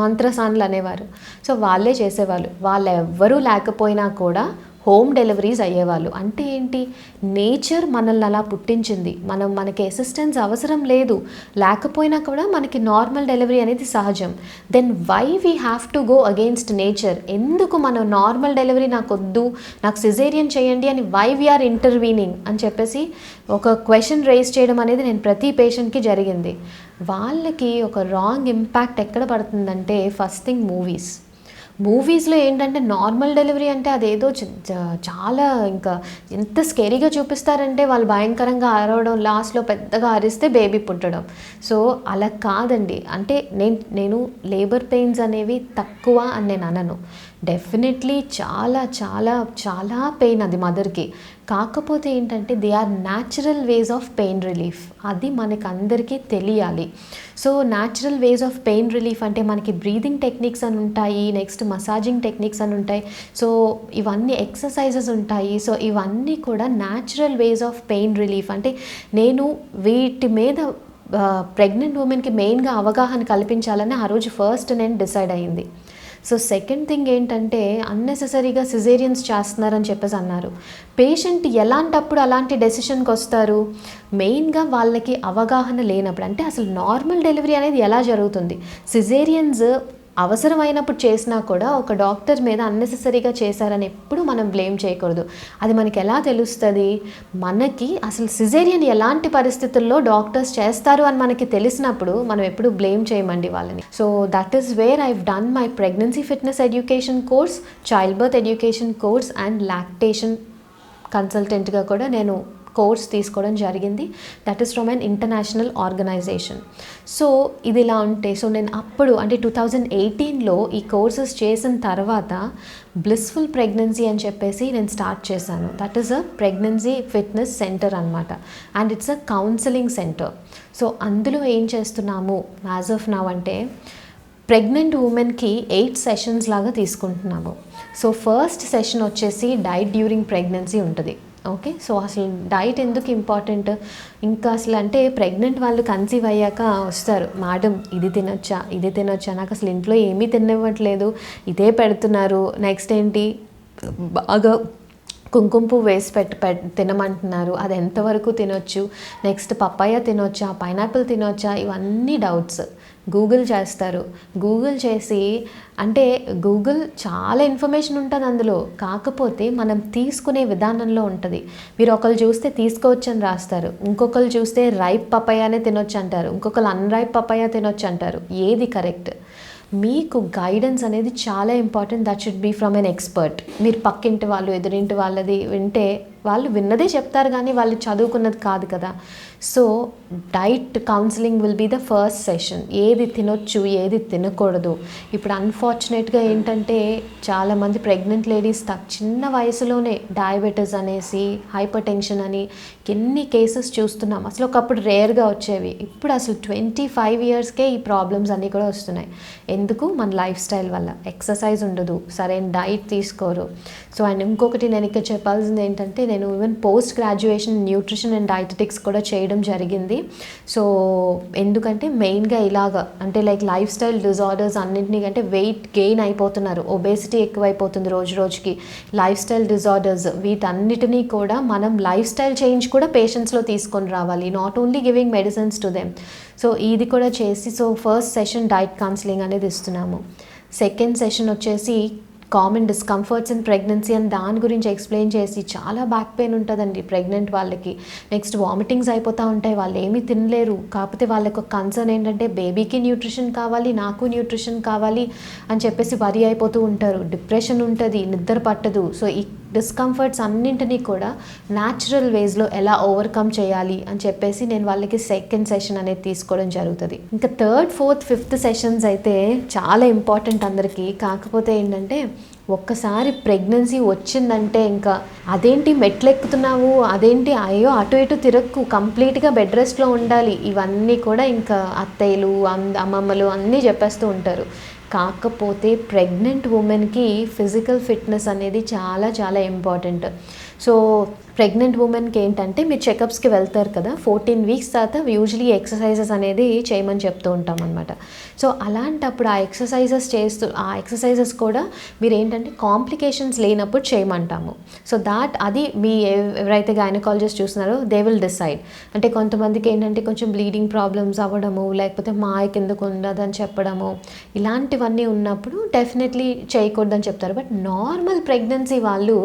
మంత్రసానులు అనేవారు. సో వాళ్ళే చేసేవాళ్ళు. వాళ్ళు ఎవ్వరూ లేకపోయినా కూడా హోమ్ డెలివరీస్ అయ్యేవాళ్ళు. అంటే ఏంటి, నేచర్ మనల్ని అలా పుట్టించింది, మనకి అసిస్టెన్స్ అవసరం లేదు, లేకపోయినా కూడా మనకి నార్మల్ డెలివరీ అనేది సహజం. Then why we have to go against nature? ఎందుకు మనం నార్మల్ డెలివరీ నాకు వద్దు, నాకు సిజేరియన్ చేయండి అని వై వీఆర్ ఇంటర్వీనింగ్ అని చెప్పేసి ఒక క్వశ్చన్ రైజ్ చేయడం అనేది నేను ప్రతి పేషెంట్కి జరిగింది. వాళ్ళకి ఒక రాంగ్ ఇంపాక్ట్ ఎక్కడ పడుతుందంటే ఫస్ట్ థింగ్ మూవీస్లో ఏంటంటే నార్మల్ డెలివరీ అంటే అదేదో చాలా ఇంకా ఎంత స్కేరీగా చూపిస్తారంటే వాళ్ళు భయంకరంగా అరవడం, లాస్ట్లో పెద్దగా అరిస్తే బేబీ పుట్టడం. సో అలా కాదండి. అంటే నేను లేబర్ పెయిన్స్ అనేవి తక్కువ అని నేను అనను. డెఫినెట్లీ చాలా చాలా చాలా పెయిన్ అది మదర్కి. కాకపోతే ఏంటంటే they are natural ways of pain relief. అది మనకి అందరికీ తెలియాలి. So natural ways of pain relief అంటే మనకి బ్రీదింగ్ టెక్నిక్స్ అని ఉంటాయి, నెక్స్ట్ మసాజింగ్ టెక్నిక్స్ అని ఉంటాయి, సో ఇవన్నీ ఎక్సర్సైజెస్ ఉంటాయి. సో ఇవన్నీ కూడా natural ways of pain relief. అంటే నేను వీటి మీద ప్రెగ్నెంట్ ఉమెన్కి మెయిన్గా అవగాహన కల్పించాలని ఆ రోజు ఫస్ట్ నేను డిసైడ్ అయ్యింది. సో సెకండ్ థింగ్ ఏంటంటే అన్నెసెసరీగా సిజేరియన్స్ చేస్తున్నారని చెప్పేసి అన్నారు. పేషెంట్ ఎలాంటప్పుడు అలాంటి డెసిషన్కి వస్తారు? మెయిన్గా వాళ్ళకి అవగాహన లేనప్పుడు. అంటే అసలు నార్మల్ డెలివరీ అనేది ఎలా జరుగుతుంది, సిజేరియన్స్ అవసరమైనప్పుడు చేసినా కూడా ఒక డాక్టర్ మీద అన్నెసెసరీగా చేశారని ఎప్పుడు మనం బ్లేమ్ చేయకూడదు. అది మనకి ఎలా తెలుస్తుంది? మనకి అసలు సిజేరియన్ ఎలాంటి పరిస్థితుల్లో డాక్టర్స్ చేస్తారు అని మనకి తెలిసినప్పుడు మనం ఎప్పుడు బ్లేమ్ చేయమండి వాళ్ళని. So that is where I've done my pregnancy fitness education course, child birth education course and lactation కన్సల్టెంట్గా కూడా నేను కోర్స్ తీసుకోవడం జరిగింది. That is from an international organisation. So ఇది ఇలా ఉంటే, సో నేను అప్పుడు అంటే 2018లో ఈ కోర్సెస్ చేసిన తర్వాత బ్లిస్ఫుల్ ప్రెగ్నెన్సీ అని చెప్పేసి నేను స్టార్ట్ చేశాను. That is a pregnancy fitness centre అనమాట. And it's a counselling centre. So అందులో ఏం చేస్తున్నాము యాజ్ ఆఫ్ నౌ అంటే ప్రెగ్నెంట్ ఉమెన్కి 8 సెషన్స్ లాగా తీసుకుంటున్నాము. సో ఫస్ట్ సెషన్ వచ్చేసి డైట్ డ్యూరింగ్ ప్రెగ్నెన్సీ ఉంటుంది. ఓకే, సో అసలు డైట్ ఎందుకు ఇంపార్టెంట్, ఇంకా అసలు అంటే ప్రెగ్నెంట్ వాళ్ళు కన్సీవ్ అయ్యాక వస్తారు, మేడం ఇది తినొచ్చా, నాకు అసలు ఇంట్లో ఏమీ తినివ్వట్లేదు, ఇదే పెడుతున్నారు, నెక్స్ట్ ఏంటి బాగా కుంకుమ పువ్వు వేసి తినమంటున్నారు, అది ఎంతవరకు తినొచ్చు, నెక్స్ట్ పప్పాయ తినొచ్చా, పైనాపిల్ తినొచ్చా, ఇవన్నీ డౌట్స్. గూగుల్ చేస్తారు. గూగుల్ చేసి అంటే గూగుల్ చాలా ఇన్ఫర్మేషన్ ఉంటుంది అందులో, కాకపోతే మనం తీసుకునే విధానంలో ఉంటుంది. మీరు ఒకళ్ళు చూస్తే తీసుకోవచ్చు అని రాస్తారు, ఇంకొకరు చూస్తే రైప్ పపాయానే తినొచ్చు అంటారు, ఇంకొకరు అన్రైప్ పపాయా తినొచ్చు అంటారు. ఏది కరెక్ట్? మీకు గైడెన్స్ అనేది చాలా important. That should be from an expert. మీరు పక్కింటి వాళ్ళు, ఎదురింటి వాళ్ళది వింటే వాళ్ళు విన్నదే చెప్తారు కానీ వాళ్ళు చదువుకున్నది కాదు కదా. So diet counselling will be the first session. ఏది తినొచ్చు, ఏది తినకూడదు. ఇప్పుడు అన్ఫార్చునేట్గా ఏంటంటే చాలామంది ప్రెగ్నెంట్ లేడీస్ చిన్న వయసులోనే డయాబెటీస్ అనేసి, హైపర్ టెన్షన్ అని ఎన్ని కేసెస్ చూస్తున్నాం. అసలు ఒకప్పుడు రేర్గా వచ్చేవి, ఇప్పుడు అసలు 25 ఇయర్స్కే ఈ ప్రాబ్లమ్స్ అన్నీ కూడా వస్తున్నాయి. ఎందుకు? మన లైఫ్ స్టైల్ వల్ల. ఎక్సర్సైజ్ ఉండదు, సరైన డైట్ తీసుకోరు. సో అండ్ ఇంకొకటి నేను ఇక్కడ చెప్పాల్సింది ఏంటంటే నేను even post graduation nutrition and dietetics కూడా చేయడం జరిగింది. సో ఎందుకంటే మెయిన్గా ఇలాగా అంటే లైఫ్ స్టైల్ డిజార్డర్స్ అన్నింటినీ, అంటే వెయిట్ గెయిన్ అయిపోతున్నారు, ఒబేసిటీ ఎక్కువైపోతుంది రోజు రోజుకి, లైఫ్ స్టైల్ డిజార్డర్స్, వీటన్నిటినీ కూడా మనం లైఫ్ స్టైల్ చేంజ్ కూడా పేషెంట్స్లో తీసుకొని రావాలి, not only giving medicines to them. So ఇది కూడా చేసి, so first session diet counselling అనేది ఇస్తున్నాము. సెకండ్ సెషన్ వచ్చేసి కామన్ డిస్కంఫర్ట్స్ ఇన్ ప్రెగ్నెన్సీ అని దాని గురించి ఎక్స్ప్లెయిన్ చేసి, చాలా బ్యాక్ పెయిన్ ఉంటుందండి ప్రెగ్నెంట్ వాళ్ళకి, నెక్స్ట్ వామిటింగ్స్ అయిపోతూ ఉంటాయి, వాళ్ళు ఏమీ తినలేరు. కాకపోతే వాళ్ళకి ఒక కన్సర్న్ ఏంటంటే బేబీకి న్యూట్రిషన్ కావాలి, నాకు న్యూట్రిషన్ కావాలి అని చెప్పేసి వరి అయిపోతూ ఉంటారు. డిప్రెషన్ ఉంటుంది, నిద్ర పట్టదు. సో డిస్కంఫర్ట్స్ అన్నింటినీ కూడా న్యాచురల్ వేస్లో ఎలా ఓవర్కమ్ చేయాలి అని చెప్పేసి నేను వాళ్ళకి సెకండ్ సెషన్ అనేది తీసుకోవడం జరుగుతుంది. ఇంకా థర్డ్, ఫోర్త్, ఫిఫ్త్ సెషన్స్ అయితే చాలా ఇంపార్టెంట్ అందరికీ. కాకపోతే ఏంటంటే ఒక్కసారి ప్రెగ్నెన్సీ వచ్చిందంటే ఇంకా అదేంటి మెట్లెక్కుతున్నావు, అదేంటి అయ్యో అటు ఇటు తిరక్కు, కంప్లీట్గా బెడ్ రెస్ట్లో ఉండాలి, ఇవన్నీ కూడా ఇంకా అత్తయ్యలు అమ్మమ్మలు అన్నీ చెప్పేస్తూ ఉంటారు. కాకపోతే ప్రెగ్నెంట్ ఉమెన్కి ఫిజికల్ ఫిట్నెస్ అనేది చాలా చాలా ఇంపార్టెంట్. సో ప్రెగ్నెంట్ ఉమెన్కి ఏంటంటే మీరు చెకప్స్కి వెళ్తారు కదా, 14 వీక్స్ తర్వాత యూజువలీ ఎక్సర్సైజెస్ అనేది చేయమని చెప్తూ ఉంటాం అనమాట. సో అలాంటప్పుడు ఆ ఎక్సర్సైజెస్ కూడా మీరు ఏంటంటే కాంప్లికేషన్స్ లేనప్పుడు చేయమంటాము. సో అది మీ ఎవరైతే గైనకాలజిస్ట్ చూస్తున్నారో దే విల్ డిసైడ్. అంటే కొంతమందికి ఏంటంటే కొంచెం బ్లీడింగ్ ప్రాబ్లమ్స్ అవ్వడము, లేకపోతే మాయకి ఎందుకు ఉండదని చెప్పడము, ఇలాంటివన్నీ ఉన్నప్పుడు డెఫినెట్లీ చేయకూడదని చెప్తారు. బట్ నార్మల్ ప్రెగ్నెన్సీ వాళ్ళు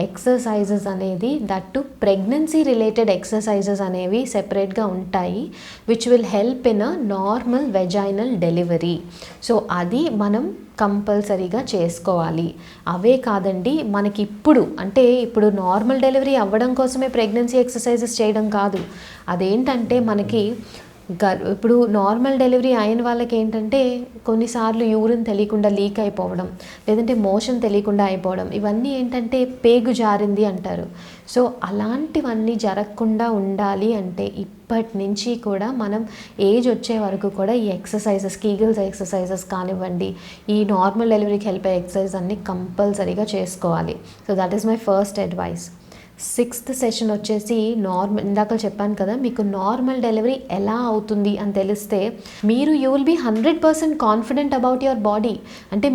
ఎక్సర్సైజెస్ అనేది దట్టు ప్రెగ్నెన్సీ రిలేటెడ్ ఎక్సర్సైజెస్ అనేవి సెపరేట్గా ఉంటాయి, which will help in a normal vaginal delivery. So అది మనం కంపల్సరీగా చేసుకోవాలి. అవే కాదండి, మనకి ఇప్పుడు నార్మల్ డెలివరీ అవ్వడం కోసమే ప్రెగ్నెన్సీ ఎక్సర్సైజెస్ చేయడం కాదు. అదేంటంటే మనకి ఇప్పుడు నార్మల్ డెలివరీ అయిన వాళ్ళకి ఏంటంటే కొన్నిసార్లు యూరిన్ తెలియకుండా లీక్ అయిపోవడం, లేదంటే మోషన్ తెలియకుండా అయిపోవడం, ఇవన్నీ ఏంటంటే పేగు జారింది అంటారు. సో అలాంటివన్నీ జరగకుండా ఉండాలి అంటే ఇప్పటి నుంచి కూడా మనం ఏజ్ వచ్చే వరకు కూడా ఈ ఎక్సర్సైజెస్, కీగల్స్ ఎక్సర్సైజెస్ కానివ్వండి, ఈ నార్మల్ డెలివరీకి హెల్ప్ అయ్యే ఎక్సర్సైజ్ అన్నీ కంపల్సరీగా చేసుకోవాలి. So that is my first advice. 6th session వచ్చేసి ఇందాక చెప్పాను కదా, మీకు నార్మల్ డెలివరీ ఎలా అవుతుంది అని తెలిస్తే you will be 100% confident about your body. అంటే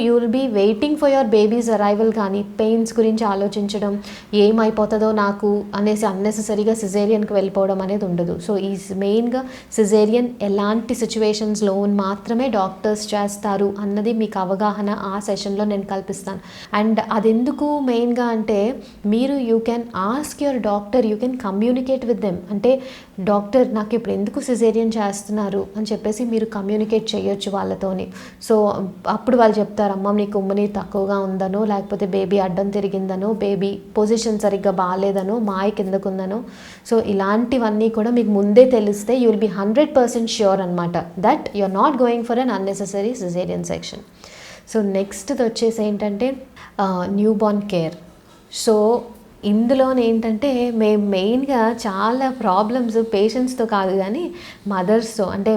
you will be waiting for your baby's arrival. కానీ పెయిన్స్ గురించి ఆలోచించడం, ఏమైపోతుందో నాకు అనేసి అన్నెసెసరీగా సిజేరియన్కి వెళ్ళిపోవడం అనేది ఉండదు. సో ఈ మెయిన్గా సిజేరియన్ ఎలాంటి సిచ్యువేషన్స్లో మాత్రమే డాక్టర్స్ చేస్తారు అన్నది మీకు అవగాహన ఆ సెషన్లో నేను కల్పిస్తాను. అండ్ అదెందుకు మెయిన్గా అంటే you can ask your doctor, you can communicate with them. అంటే డాక్టర్ నాకు ఇప్పుడు ఎందుకు సిజేరియన్ చేస్తున్నారు అని చెప్పేసి మీరు కమ్యూనికేట్ చేయొచ్చు వాళ్ళతోని. సో అప్పుడు వాళ్ళు చెప్తారు, అమ్మ నీకు ఉమ్మని తక్కువగా ఉందనో, లేకపోతే బేబీ అడ్డం తిరిగిందనో, బేబీ పొజిషన్ సరిగ్గా బాగాలేదనో, మాయ కిందకుందనో. సో ఇలాంటివన్నీ కూడా మీకు ముందే తెలిస్తే యూ విల్ బీ 100% ష్యూర్ అనమాట that you are not going for an unnecessary caesarean section. So next వచ్చేసి ఏంటంటే న్యూ బోర్న్ కేర్. సో ఇందులో ఏంటంటే మేము మెయిన్గా చాలా ప్రాబ్లమ్స్ పేషెంట్స్తో కాదు కానీ మదర్స్తో, అంటే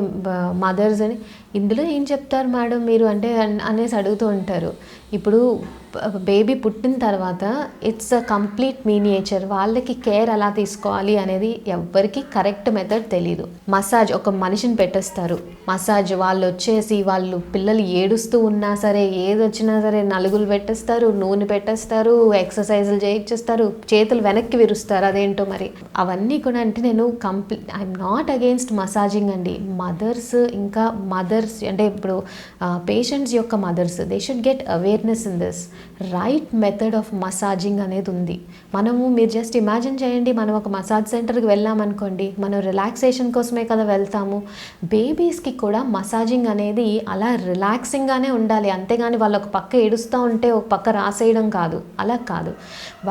మదర్స్ అని ఇందులో ఏం చెప్తారు మేడం మీరు అంటే అనేసి అడుగుతూ ఉంటారు. ఇప్పుడు బేబీ పుట్టిన తర్వాత ఇట్స్ అ కంప్లీట్ మినియేచర్. వాళ్ళకి కేర్ ఎలా తీసుకోవాలి అనేది ఎవ్వరికి కరెక్ట్ మెథడ్ తెలీదు. మసాజ్ ఒక మనిషిని పెట్టేస్తారు, మసాజ్ వాళ్ళు పిల్లలు ఏడుస్తూ ఉన్నా సరే, ఏది వచ్చినా సరే నలుగులు పెట్టేస్తారు, నూనె పెట్టేస్తారు, ఎక్సర్సైజులు చేయించేస్తారు, చేతులు వెనక్కి విరుస్తారు. అదేంటో మరి అవన్నీ కూడా అంటే నేను ఐఎమ్ నాట్ అగెయిన్స్ట్ మసాజింగ్ అండి. మదర్స్ అంటే ఇప్పుడు పేషెంట్స్ యొక్క mothers they should get awareness in this. Right method of massaging అనేది ఉంది. మీరు జస్ట్ ఇమాజిన్ చేయండి, మనం ఒక మసాజ్ సెంటర్కి వెళ్ళామనుకోండి, మనం రిలాక్సేషన్ కోసమే కదా వెళ్తాము. బేబీస్కి కూడా మసాజింగ్ అనేది అలా రిలాక్సింగ్గానే ఉండాలి, అంతేగాని వాళ్ళు ఒక పక్క ఏడుస్తూ ఉంటే ఒక పక్క రాసేయడం కాదు, అలా కాదు.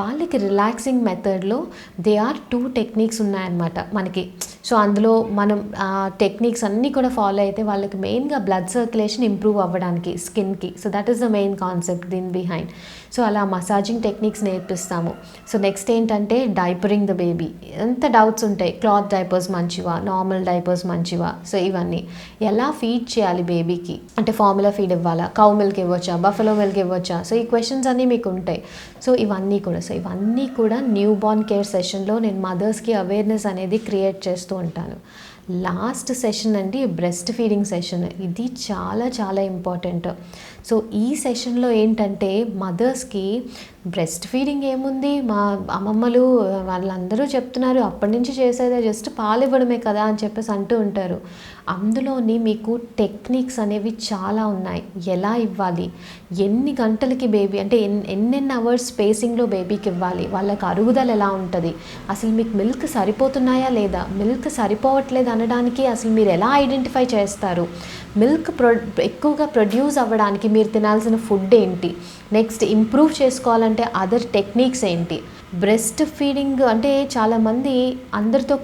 వాళ్ళకి రిలాక్సింగ్ మెథడ్లో దే ఆర్ 2 టెక్నిక్స్ ఉన్నాయన్నమాట మనకి. సో అందులో మనం ఆ టెక్నిక్స్ అన్నీ కూడా ఫాలో అయితే వాళ్ళకి మెయిన్గా బ్లడ్ సర్క్యులేషన్ ఇంప్రూవ్ అవ్వడానికి స్కిన్కి. So that is the main concept దీని బిహైండ్. సో అలా మసాజింగ్ టెక్నిక్స్ నేర్పిస్తాము. సో నెక్స్ట్ ఏంటంటే డైపరింగ్ ద బేబీ. ఎంత డౌట్స్ ఉంటాయి, క్లాత్ డైపర్స్ మంచివా, నార్మల్ డైపర్స్ మంచివా, సో ఇవన్నీ ఎలా ఫీడ్ చేయాలి బేబీకి, అంటే ఫార్ములా ఫీడ్ ఇవ్వాలా, కౌ మిల్క్ ఇవ్వచ్చా, బఫెలో మిల్క్ ఇవ్వచ్చా, సో ఈ క్వశ్చన్స్ అన్నీ మీకు ఉంటాయి. సో ఇవన్నీ కూడా న్యూ బోర్న్ కేర్ సెషన్లో నేను మదర్స్కి అవేర్నెస్ అనేది క్రియేట్ చేస్తూ ఉంటాను. లాస్ట్ సెషన్ అండి బ్రెస్ట్ ఫీడింగ్ సెషన్. ఇది చాలా చాలా ఇంపార్టెంట్. సో ఈ సెషన్లో ఏంటంటే మదర్స్కి బ్రెస్ట్ ఫీడింగ్ ఏముంది, మా అమ్మమ్మలు వాళ్ళందరూ చెప్తున్నారు అప్పటి నుంచి చేసేదే జస్ట్ పాలు ఇవ్వడమే కదా అని చెప్పేసి అంటూ ఉంటారు. అందులోని మీకు టెక్నిక్స్ అనేవి చాలా ఉన్నాయి. ఎలా ఇవ్వాలి, ఎన్ని గంటలకి బేబీ అంటే ఎన్నెన్ని అవర్స్ స్పేసింగ్లో బేబీకి ఇవ్వాలి, వాళ్ళకి అరుగుదల ఎలా ఉంటుంది, అసలు మీకు మిల్క్ సరిపోతున్నాయా లేదా, మిల్క్ సరిపోవట్లేదా అనడానికి అసలు మీరు ఎలా ఐడెంటిఫై చేస్తారు? మిల్క్ ఎక్కువగా ప్రొడ్యూస్ అవ్వడానికి మీరు తినాల్సిన ఫుడ్ ఏంటి? నెక్స్ట్ ఇంప్రూవ్ చేసుకోవాలంటే అదర్ టెక్నిక్స్ ఏంటి? బ్రెస్ట్ ఫీడింగ్ అంటే చాలామంది అందరితో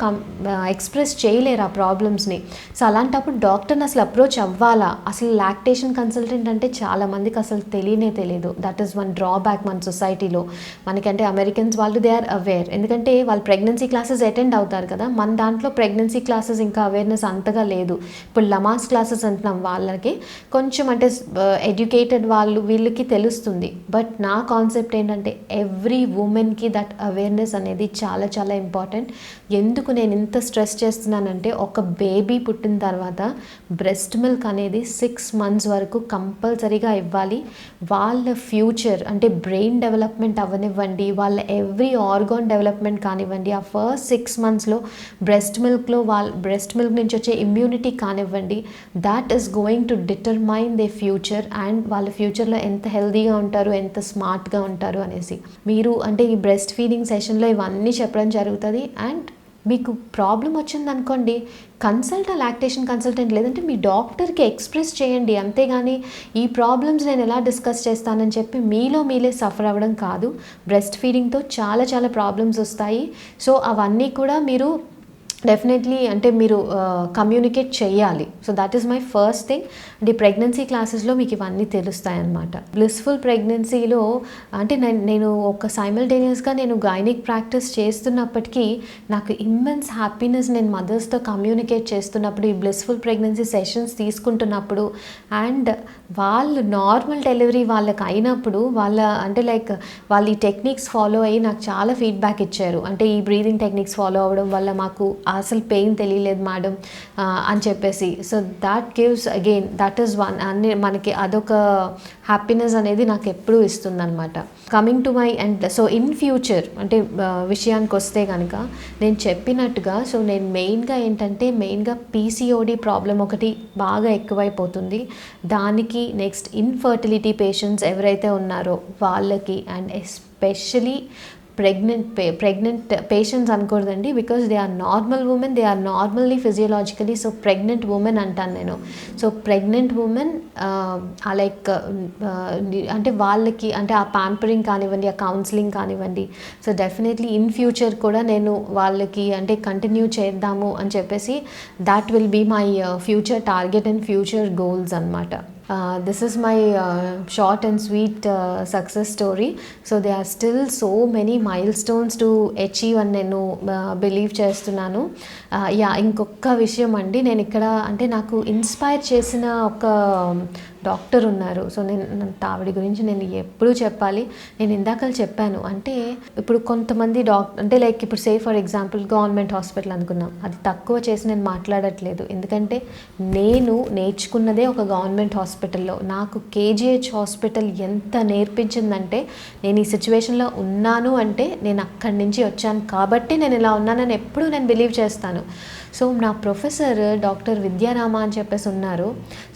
ఎక్స్ప్రెస్ చేయలేరు ఆ ప్రాబ్లమ్స్ని. సో అలాంటప్పుడు డాక్టర్ని అసలు అప్రోచ్ అవ్వాలా? అసలు లాక్టేషన్ కన్సల్టెంట్ అంటే చాలామందికి అసలు తెలియదు. దట్ ఈస్ వన్ డ్రాబ్యాక్ మన సొసైటీలో. మనకంటే అమెరికన్స్ వాళ్ళు దే ఆర్ అవేర్, ఎందుకంటే వాళ్ళు ప్రెగ్నెన్సీ క్లాసెస్ అటెండ్ అవుతారు కదా. మన దాంట్లో ప్రెగ్నెన్సీ క్లాసెస్ ఇంకా అవేర్నెస్ అంతగా లేదు. ఇప్పుడు లమాస్ క్లాసెస్ అంటున్నాం, వాళ్ళకి కొంచెం అంటే ఎడ్యుకేటెడ్ వాళ్ళు వీళ్ళకి తెలుస్తుంది. బట్ నా కాన్సెప్ట్ ఏంటంటే ఎవ్రీ ఉమెన్కి దట్ అవేర్నెస్ అనేది చాలా చాలా ఇంపార్టెంట్. ఎందుకు నేను ఇంత స్ట్రెస్ చేస్తున్నానంటే, ఒక బేబీ పుట్టిన తర్వాత బ్రెస్ట్ మిల్క్ అనేది 6 months వరకు కంపల్సరీగా ఇవ్వాలి. వాళ్ళ ఫ్యూచర్ అంటే బ్రెయిన్ డెవలప్మెంట్ అవ్వనివ్వండి, వాళ్ళ ఎవ్రీ ఆర్గాన్ డెవలప్మెంట్ కానివ్వండి, ఆ ఫస్ట్ 6 monthsలో బ్రెస్ట్ మిల్క్లో బ్రెస్ట్ మిల్క్ నుంచి వచ్చే ఇమ్యూనిటీ కానివ్వండి, that is going to determine they future and వాళ్ళ ఫ్యూచర్లో ఎంత హెల్తీగా ఉంటారు, ఎంత స్మార్ట్గా ఉంటారు అనేసి. మీరు అంటే ఈ బ్రెస్ట్ ఫీడింగ్ సెషన్లో ఇవన్నీ చెప్పడం జరుగుతుంది. అండ్ మీకు ప్రాబ్లం వచ్చిందనుకోండి, కన్సల్ట్ లాక్టేషన్ కన్సల్టెంట్, లేదంటే మీ డాక్టర్కి ఎక్స్ప్రెస్ చేయండి. అంతేగాని ఈ ప్రాబ్లమ్స్ నేను ఎలా డిస్కస్ చేస్తానని చెప్పి మీరే సఫర్ అవ్వడం కాదు. బ్రెస్ట్ ఫీడింగ్తో చాలా చాలా ప్రాబ్లమ్స్ వస్తాయి. సో అవన్నీ కూడా మీరు డెఫినెట్లీ అంటే మీరు కమ్యూనికేట్ చేయాలి. So that is my first thing. అంటే ప్రెగ్నెన్సీ క్లాసెస్లో మీకు ఇవన్నీ తెలుస్తాయి అన్నమాట. బ్లిస్ఫుల్ ప్రెగ్నెన్సీలో అంటే నేను ఒక సైమల్టేనియస్గా నేను గైనిక్ ప్రాక్టీస్ చేస్తున్నప్పటికీ నాకు ఇమ్మెన్స్ హ్యాపీనెస్ నేను మదర్స్తో కమ్యూనికేట్ చేస్తున్నప్పుడు, ఈ బ్లిస్ఫుల్ ప్రెగ్నెన్సీ సెషన్స్ తీసుకుంటున్నప్పుడు, అండ్ వాళ్ళు నార్మల్ డెలివరీ వాళ్ళకి అయినప్పుడు అంటే వాళ్ళు ఈ టెక్నిక్స్ ఫాలో అయ్యి నాకు చాలా ఫీడ్బ్యాక్ ఇచ్చారు. అంటే ఈ బ్రీదింగ్ టెక్నిక్స్ ఫాలో అవ్వడం వల్ల మాకు అసలు పెయిన్ తెలియలేదు మేడం అని చెప్పేసి. So that gives again that is one అన్ని మనకి అదొక హ్యాపీనెస్ అనేది నాకు ఎప్పుడూ ఇస్తుంది అనమాట. Coming to my and so in future అంటే విషయానికి వస్తే కనుక నేను చెప్పినట్టుగా, సో నేను మెయిన్గా పీసీఓడి ప్రాబ్లం ఒకటి బాగా ఎక్కువైపోతుంది. దానికి నెక్స్ట్ ఇన్ఫర్టిలిటీ పేషెంట్స్ ఎవరైతే ఉన్నారో వాళ్ళకి, అండ్ ఎస్పెషలీ ప్రెగ్నెంట్ పేషెంట్స్ అనకూడదండి, because they are normal women, they are normally physiologically. So pregnant women అంటాను నేను. సో ప్రెగ్నెంట్ ఉమెన్ అంటే వాళ్ళకి అంటే ఆ ప్యాంపరింగ్ కానివ్వండి, ఆ కౌన్సిలింగ్ కానివ్వండి, సో డెఫినెట్లీ ఇన్ ఫ్యూచర్ కూడా నేను వాళ్ళకి అంటే కంటిన్యూ చేద్దాము అని చెప్పేసి that will be my future target and future goals అనమాట. This is my short and sweet success story. So there are still so many milestones to achieve అని నేను బిలీవ్ చేస్తున్నాను. ఇంకొక విషయం అండి, నేను ఇక్కడ అంటే నాకు ఇన్స్పైర్ చేసిన ఒక డాక్టర్ ఉన్నారు. సో నేను ఆవిడ గురించి నేను ఎప్పుడూ చెప్పాలి. నేను ఇందాక చెప్పాను, అంటే ఇప్పుడు కొంతమంది అంటే ఇప్పుడు say for example government hospital అనుకున్నాం, అది తక్కువ చేసి నేను మాట్లాడట్లేదు. ఎందుకంటే నేను నేర్చుకున్నదే ఒక గవర్నమెంట్ హాస్పిటల్లో. నాకు కేజీహెచ్ హాస్పిటల్ ఎంత నేర్పించిందంటే, నేను ఈ సిచ్యువేషన్లో ఉన్నాను అంటే నేను అక్కడి నుంచి వచ్చాను కాబట్టి నేను ఇలా ఉన్నానని ఎప్పుడు నేను బిలీవ్ చేస్తాను. సో నా ప్రొఫెసర్ డాక్టర్ విద్యారామ అని చెప్పేసి ఉన్నారు.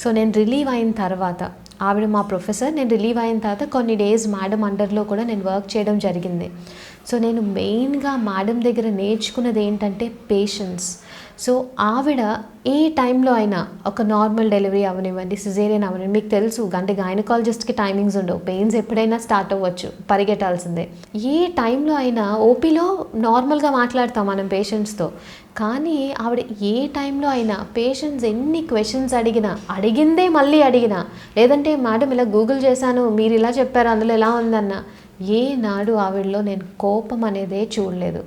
సో నేను రిలీవ్ అయిన తర్వాత, ఆవిడ మా ప్రొఫెసర్, నేను రిలీవ్ అయిన తర్వాత కొన్ని డేస్ మేడం అండర్లో కూడా నేను వర్క్ చేయడం జరిగింది. సో నేను మెయిన్గా మేడం దగ్గర నేర్చుకున్నది ఏంటంటే పేషెన్స్. సో ఆవిడ ఏ టైంలో అయినా, ఒక నార్మల్ డెలివరీ అవనివ్వండి, సిజేరియన్ అవనివ్వండి, మీకు తెలుసు అంటే గైనకాలజిస్ట్కి టైమింగ్స్ ఉండవు, పెయిన్స్ ఎప్పుడైనా స్టార్ట్ అవ్వచ్చు, పరిగెట్టాల్సిందే. ఏ టైంలో అయినా ఓపీలో నార్మల్గా మాట్లాడతాం మనం పేషెంట్స్తో, కానీ ఆవిడ ఏ టైంలో అయినా పేషెంట్స్ ఎన్ని క్వశ్చన్స్ అడిగిందే మళ్ళీ అడిగినా, లేదంటే మేడం ఇలా గూగుల్ చేశాను మీరు ఇలా చెప్పారు అందులో ఎలా ఉందన్న, ఏనాడు ఆవిడలో నేను కోపం అనేదే చూడలేదు.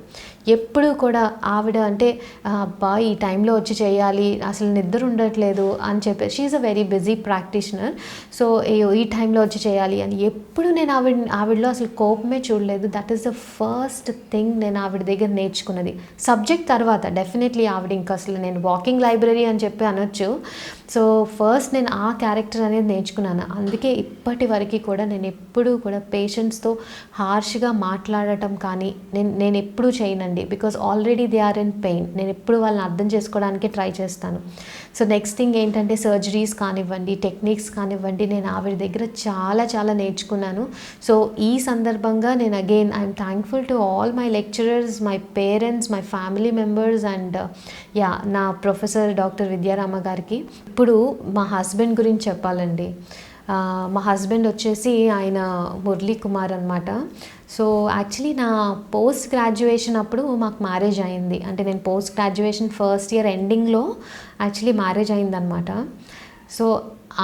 ఎప్పుడు కూడా ఆవిడ అంటే అబ్బా ఈ టైంలో వచ్చి చేయాలి, అసలు నిద్ర ఉండట్లేదు అని చెప్పి, she's a very busy practitioner. So ఈ టైంలో వచ్చి చేయాలి అని ఎప్పుడు నేను ఆవిడలో అసలు కోపమే చూడలేదు. That is the first thing నేను ఆవిడ దగ్గర నేర్చుకున్నది. సబ్జెక్ట్ తర్వాత డెఫినెట్లీ ఆవిడ ఇంకా అసలు నేను వాకింగ్ లైబ్రరీ అని చెప్పి అనొచ్చు. సో ఫస్ట్ నేను ఆ క్యారెక్టర్ అనేది నేర్చుకున్నాను. అందుకే ఇప్పటి వరకు కూడా నేను ఎప్పుడూ కూడా పేషెంట్స్తో హార్ష్గా మాట్లాడటం కానీ నేను ఎప్పుడూ చేయనండి. Because already they are in pain. నేను ఎప్పుడు వాళ్ళని అర్థం చేసుకోవడానికి ట్రై చేస్తాను. సో నెక్స్ట్ థింగ్ ఏంటంటే సర్జరీస్ కానివ్వండి, టెక్నిక్స్ కానివ్వండి, నేను ఆవిడ దగ్గర చాలా చాలా నేర్చుకున్నాను. సో ఈ సందర్భంగా నేను again I'm thankful to all my lecturers, my parents, my family members and నా ప్రొఫెసర్ డాక్టర్ విద్యారామ గారికి. ఇప్పుడు మా హస్బెండ్ గురించి చెప్పాలండి. మా హస్బెండ్ వచ్చేసి ఆయన మురళీ కుమార్ అనమాట. సో యాక్చువల్లీ నా పోస్ట్ గ్రాడ్యుయేషన్ అప్పుడు మాకు మ్యారేజ్ అయింది. అంటే నేను పోస్ట్ గ్రాడ్యుయేషన్ ఫస్ట్ ఇయర్ ఎండింగ్లో యాక్చువల్లీ మ్యారేజ్ అయిందనమాట. సో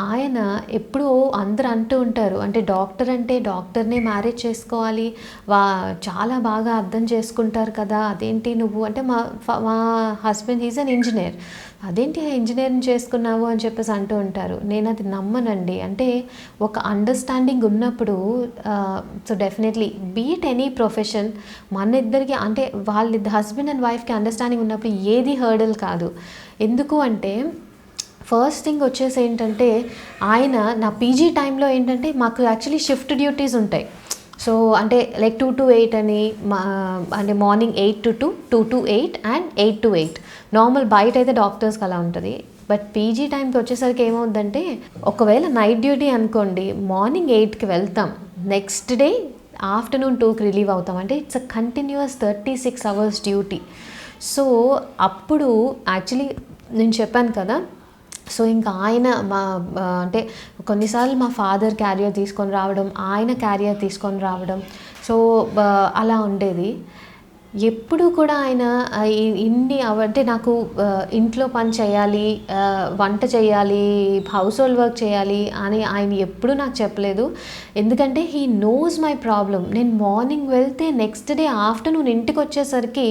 ఆయన ఎప్పుడూ అందరూ అంటూ ఉంటారు, అంటే డాక్టర్ అంటే డాక్టర్నే మ్యారేజ్ చేసుకోవాలి, చాలా బాగా అర్థం చేసుకుంటారు కదా, అదేంటి నువ్వు అంటే మా హస్బెండ్ ఈజ్ అన్ ఇంజనీర్, అదేంటి ఇంజనీరింగ్ చేసుకున్నావు అని చెప్పేసి అంటూ ఉంటారు. నేను అది నమ్మనండి. అంటే ఒక అండర్స్టాండింగ్ ఉన్నప్పుడు so definitely beat any profession, మన ఇద్దరికి అంటే వాళ్ళ హస్బెండ్ అండ్ వైఫ్కి అండర్స్టాండింగ్ ఉన్నప్పుడు ఏది హర్డల్ కాదు. ఎందుకు అంటే ఫస్ట్ థింగ్ వచ్చేసి ఏంటంటే ఆయన నా పీజీ టైంలో ఏంటంటే మాకు యాక్చువల్లీ షిఫ్ట్ డ్యూటీస్ ఉంటాయి. సో అంటే లైక్ 2 to 8 అని అంటే morning 8 to 2, 2 to 8 and 8 to 8 normal. బయట అయితే డాక్టర్స్కి అలా ఉంటుంది. బట్ పీజీ టైంకి వచ్చేసరికి ఏమవుద్దంటే ఒకవేళ నైట్ డ్యూటీ అనుకోండి, మార్నింగ్ 8కి వెళ్తాం, నెక్స్ట్ డే ఆఫ్టర్నూన్ 2కి రిలీవ్ అవుతాం. అంటే it's a continuous 36 hours duty. So అప్పుడు యాక్చువల్లీ నేను చెప్పాను కదా, సో ఇంకా ఆయన అంటే కొన్నిసార్లు మా ఫాదర్ క్యారియర్ తీసుకొని రావడం, ఆయన క్యారియర్ తీసుకొని రావడం, సో అలా ఉండేది. ఎప్పుడు కూడా ఆయన ఇన్ని అంటే నాకు ఇంట్లో పని చేయాలి, వంట చేయాలి, హౌస్ హోల్డ్ వర్క్ చేయాలి అని ఆయన ఎప్పుడూ నాకు చెప్పలేదు. ఎందుకంటే హీ నోస్ మై ప్రాబ్లం. నేను మార్నింగ్ వెళ్తే నెక్స్ట్ డే ఆఫ్టర్నూన్ ఇంటికి వచ్చేసరికి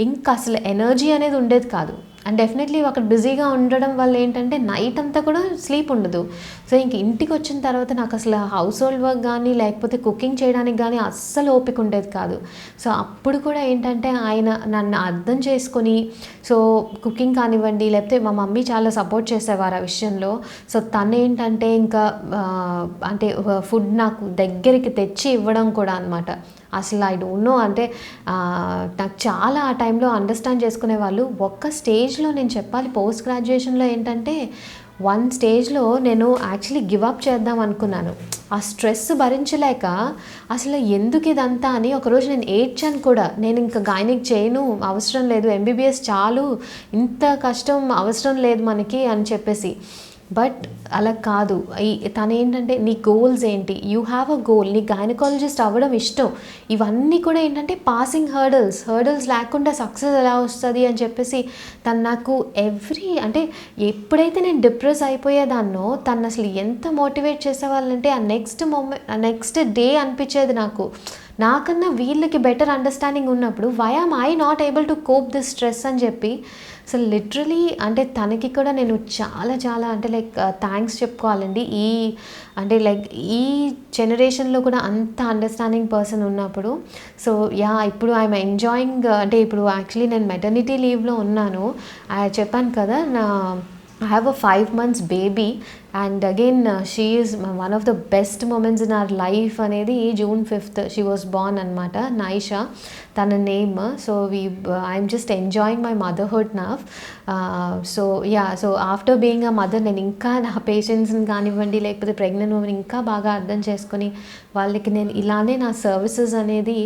ఇంకా అసలు ఎనర్జీ అనేది ఉండేది కాదు. అండ్ డెఫినెట్లీ అక్కడ బిజీగా ఉండడం వల్ల ఏంటంటే నైట్ అంతా కూడా స్లీప్ ఉండదు. సో ఇంక ఇంటికి వచ్చిన తర్వాత నాకు అసలు హౌస్ హోల్డ్ వర్క్ కానీ లేకపోతే కుకింగ్ చేయడానికి కానీ అస్సలు ఓపిక ఉండేది కాదు. సో అప్పుడు కూడా ఏంటంటే ఆయన నన్ను అర్థం చేసుకొని, సో కుకింగ్ కానివ్వండి, లేకపోతే మా మమ్మీ చాలా సపోర్ట్ చేసేవారు ఆ విషయంలో. సో తను ఏంటంటే ఇంకా అంటే ఫుడ్ నాకు దగ్గరికి తెచ్చి ఇవ్వడం కూడా అనమాట. అసలు ఐ డోంట్ నో, అంటే నాకు చాలా ఆ టైంలో అండర్స్టాండ్ చేసుకునే వాళ్ళు. ఒక్క స్టేజ్లో నేను చెప్పాలి, పోస్ట్ గ్రాడ్యుయేషన్లో ఏంటంటే వన్ స్టేజ్లో నేను యాక్చువల్లీ గివ్ అప్ చేద్దాం అనుకున్నాను. ఆ స్ట్రెస్ భరించలేక అసలు ఎందుకు ఇదంతా అని ఒకరోజు నేను ఏడ్చాను కూడా. నేను ఇంకా గైనిక్ చేయను, అవసరం లేదు, ఎంబీబీఎస్ చాలు, ఇంత కష్టం అవసరం లేదు మనకి అని చెప్పేసి. బట్ అలా కాదు. తను ఏంటంటే నీ గోల్స్ ఏంటి, యూ హ్యావ్ అ గోల్, నీ గైనకాలజిస్ట్ అవ్వడం ఇష్టం, ఇవన్నీ కూడా ఏంటంటే పాసింగ్ హర్డల్స్ లేకుండా సక్సెస్ ఎలా వస్తుంది అని చెప్పేసి తను నాకు అంటే ఎప్పుడైతే నేను డిప్రెస్ అయిపోయేదాన్నో తను అసలు ఎంత మోటివేట్ చేసేవాళ్ళంటే ఆ నెక్స్ట్ డే అనిపించేది నాకన్నా వీళ్ళకి బెటర్ అండర్స్టాండింగ్ ఉన్నప్పుడు why am I not able to cope this stress అని చెప్పి అసలు లిటరలీ అంటే తనకి కూడా నేను చాలా చాలా అంటే లైక్ థ్యాంక్స్ చెప్పుకోవాలండి. అంటే లైక్ ఈ జనరేషన్లో కూడా అంత అండర్స్టాండింగ్ పర్సన్ ఉన్నప్పుడు. సో ఇప్పుడు ఐఎమ్ ఎంజాయింగ్. అంటే ఇప్పుడు యాక్చువల్లీ నేను మెటర్నిటీ లీవ్లో ఉన్నాను. చెప్పాను కదా, I have a 5 months baby and again she is one of the best moments in our life అనేది June 5th she was born అనమాట. నైషా తన name. So I'm just enjoying my motherhood now. So after being a mother నేను ఇంకా నా పేషెంట్స్ని కానివ్వండి లేకపోతే pregnant women ఇంకా బాగా అర్థం చేసుకొని వాళ్ళకి నేను ఇలానే నా సర్వీసెస్ అనేది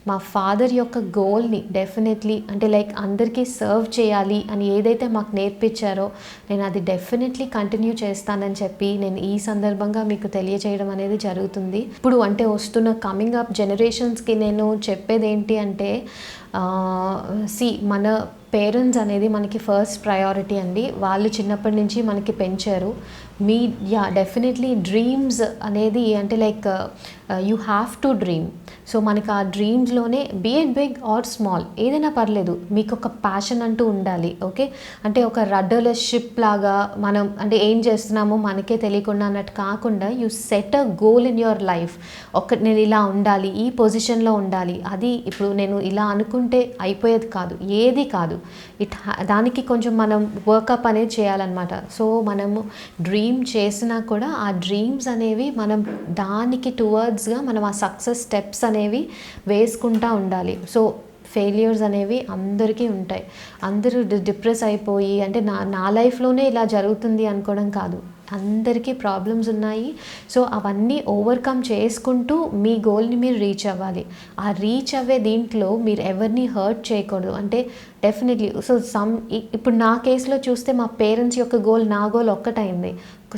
మా ఫాదర్ యొక్క గోల్ని డెఫినెట్లీ అంటే లైక్ అందరికీ సర్వ్ చేయాలి అని ఏదైతే మాకు నేర్పించారో నేను అది డెఫినెట్లీ కంటిన్యూ చేస్తానని చెప్పి నేను ఈ సందర్భంగా మీకు తెలియజేయడం అనేది జరుగుతుంది. ఇప్పుడు అంటే వస్తున్న కమింగ్ అప్ జనరేషన్స్కి నేను చెప్పేది ఏంటి అంటే మన పేరెంట్స్ అనేది మనకి ఫస్ట్ ప్రయారిటీ అండి. వాళ్ళు చిన్నప్పటి నుంచి మనకి పెంచారు. డెఫినెట్లీ డ్రీమ్స్ అనేది అంటే like you have to dream. So మనకి ఆ డ్రీమ్స్లోనే be it big or small ఏదైనా పర్లేదు, మీకు ఒక ప్యాషన్ అంటూ ఉండాలి. ఓకే, అంటే ఒక రడ్డర్లెస్ షిప్ లాగా మనం అంటే ఏం చేస్తున్నామో మనకే తెలియకుండా అన్నట్టు కాకుండా you set a goal in your life. నేను ఇలా ఉండాలి, ఈ పొజిషన్లో ఉండాలి, అది ఇప్పుడు నేను ఇలా అనుకుంటే అయిపోయేది కాదు, ఏది కాదు. దానికి కొంచెం మనం వర్కప్ అనేది చేయాలన్నమాట. సో మనము డ్రీమ్ చేసినా కూడా ఆ డ్రీమ్స్ అనేవి మనం దానికి టువర్డ్స్గా మనం ఆ సక్సెస్ స్టెప్స్ అనేవి వేసుకుంటూ ఉండాలి. సో ఫెయిల్యూర్స్ అనేవి అందరికీ ఉంటాయి. అందరూ డిప్రెస్ అయిపోయి అంటే నా లైఫ్లోనే ఇలా జరుగుతుంది అనుకోవడం కాదు, అందరికీ ప్రాబ్లమ్స్ ఉన్నాయి. సో అవన్నీ ఓవర్కమ్ చేసుకుంటూ మీ గోల్ని మీరు రీచ్ అవ్వాలి. ఆ రీచ్ అవ్వే దీంట్లో మీరు ఎవరిని హర్ట్ చేయకూడదు. అంటే డెఫినెట్లీ సో ఇప్పుడు నా కేసులో చూస్తే మా పేరెంట్స్ యొక్క గోల్ నా గోల్ ఒక్కటైంది,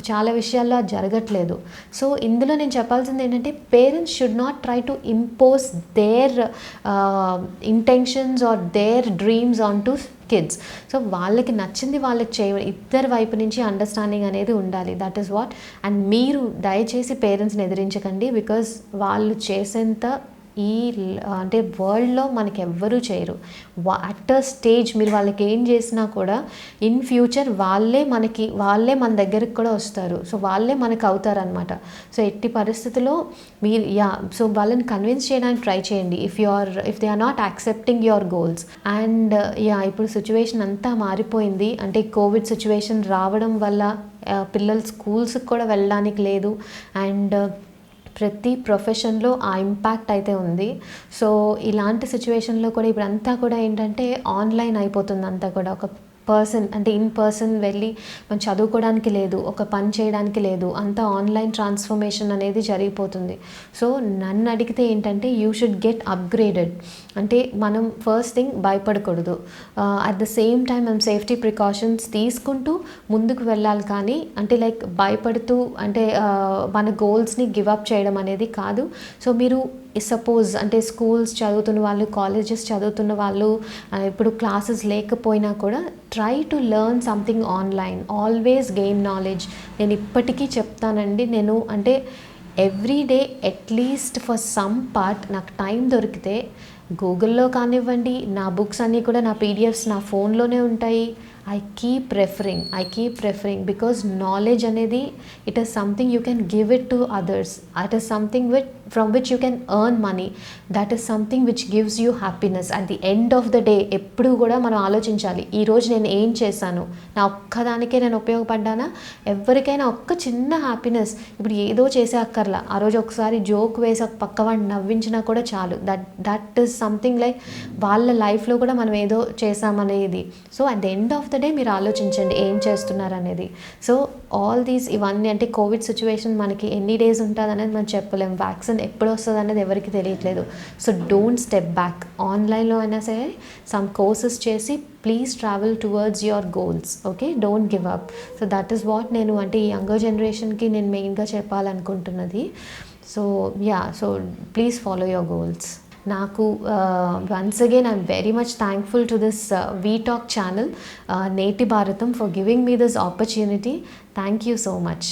చాలా విషయాల్లో అది జరగట్లేదు. సో ఇందులో నేను చెప్పాల్సింది ఏంటంటే parents should not try to impose their intentions or their dreams on to kids. So వాళ్ళకి నచ్చింది వాళ్ళకి ఇద్దరి వైపు నుంచి అండర్స్టాండింగ్ అనేది ఉండాలి. That is what. అండ్ మీరు దయచేసి పేరెంట్స్ని ఎదిరించకండి, బికాజ్ వాళ్ళు చేసేంత ఈ అంటే వరల్డ్లో మనకి ఎవ్వరూ చేయరు. అట్ అ స్టేజ్ మీరు వాళ్ళకి ఏం చేసినా కూడా ఇన్ ఫ్యూచర్ వాళ్ళే మన దగ్గరికి కూడా వస్తారు. సో వాళ్ళే మనకు అవుతారనమాట. సో ఎట్టి పరిస్థితుల్లో మీరు సో వాళ్ళని కన్విన్స్ చేయడానికి ట్రై చేయండి if they are not accepting your goals. And ఇప్పుడు సిచ్యువేషన్ అంతా మారిపోయింది. అంటే కోవిడ్ సిచ్యువేషన్ రావడం వల్ల పిల్లలు స్కూల్స్కి కూడా వెళ్ళడానికి లేదు. అండ్ ప్రతి ప్రొఫెషన్లో ఆ ఇంపాక్ట్ అయితే ఉంది. సో ఇలాంటి సిచ్యువేషన్లో కూడా ఇప్పుడంతా కూడా ఏంటంటే ఆన్లైన్ అయిపోతుంది అంతా కూడా. ఒక పర్సన్ అంటే ఇన్ పర్సన్ వెళ్ళి మనం చదువుకోవడానికి లేదు, ఒక పని చేయడానికి లేదు, అంతా ఆన్లైన్ ట్రాన్స్ఫర్మేషన్ అనేది జరిగిపోతుంది. సో నన్ను అడిగితే ఏంటంటే యూ షుడ్ గెట్ అప్గ్రేడెడ్. అంటే మనం ఫస్ట్ థింగ్ భయపడకూడదు, అట్ ద సేమ్ టైం మనం సేఫ్టీ ప్రికాషన్స్ తీసుకుంటూ ముందుకు వెళ్ళాలి. కానీ అంటే లైక్ భయపడుతూ అంటే మన గోల్స్ని గివ్ అప్ చేయడం అనేది కాదు. సో మీరు సపోజ్ అంటే స్కూల్స్ చదువుతున్న వాళ్ళు, కాలేజెస్ చదువుతున్న వాళ్ళు, ఇప్పుడు క్లాసెస్ లేకపోయినా కూడా try to learn something online, always gain knowledge. నేను ఇప్పటికీ చెప్తానండి, నేను అంటే every day at least for some part నాకు టైం దొరికితే గూగుల్లో కానివ్వండి, నా బుక్స్ అన్నీ కూడా నా పీడిఎఫ్స్ నా ఫోన్లోనే ఉంటాయి. I keep referring because knowledge అనేది it is something you can give it to others. It is something from which you can earn money. That is something which gives you happiness. At the end of the day ఎప్పుడు కూడా మనం ఆలోచించాలి, ఈరోజు నేను ఏం చేశాను, నా ఒక్కదానికే నేను ఉపయోగపడ్డానా, ఎవరికైనా ఒక్క చిన్న హ్యాపీనెస్. ఇప్పుడు ఏదో చేసే అక్కర్లా, ఆ రోజు ఒకసారి జోక్ వేసి పక్కవాడిని నవ్వించినా కూడా చాలు. దట్ ఈస్ సంథింగ్ లైక్ వాళ్ళ లైఫ్లో కూడా మనం ఏదో చేసామనేది. So at the end of the day మీరు ఆలోచించండి ఏం చేస్తున్నారు అనేది. సో ఆల్ దీస్ ఇవన్నీ అంటే కోవిడ్ సిచ్యువేషన్ మనకి ఎన్ని డేస్ ఉంటుంది అనేది మనం చెప్పలేం, వ్యాక్సిన్ ఎప్పుడు వస్తుంది అనేది ఎవరికి తెలియట్లేదు. So don't step back. ఆన్లైన్లో అయినా సరే సమ్ కోర్సెస్ చేసి please travel towards your goals. Okay, don't give up. So that is what నేను అంటే ఈ యంగర్ జనరేషన్కి నేను మెయిన్గా చెప్పాలనుకుంటున్నది. So so please follow your goals. నాకు once again I'm very much thankful to this VTalk channel Neti Bharatam for giving me this opportunity. Thank you so much.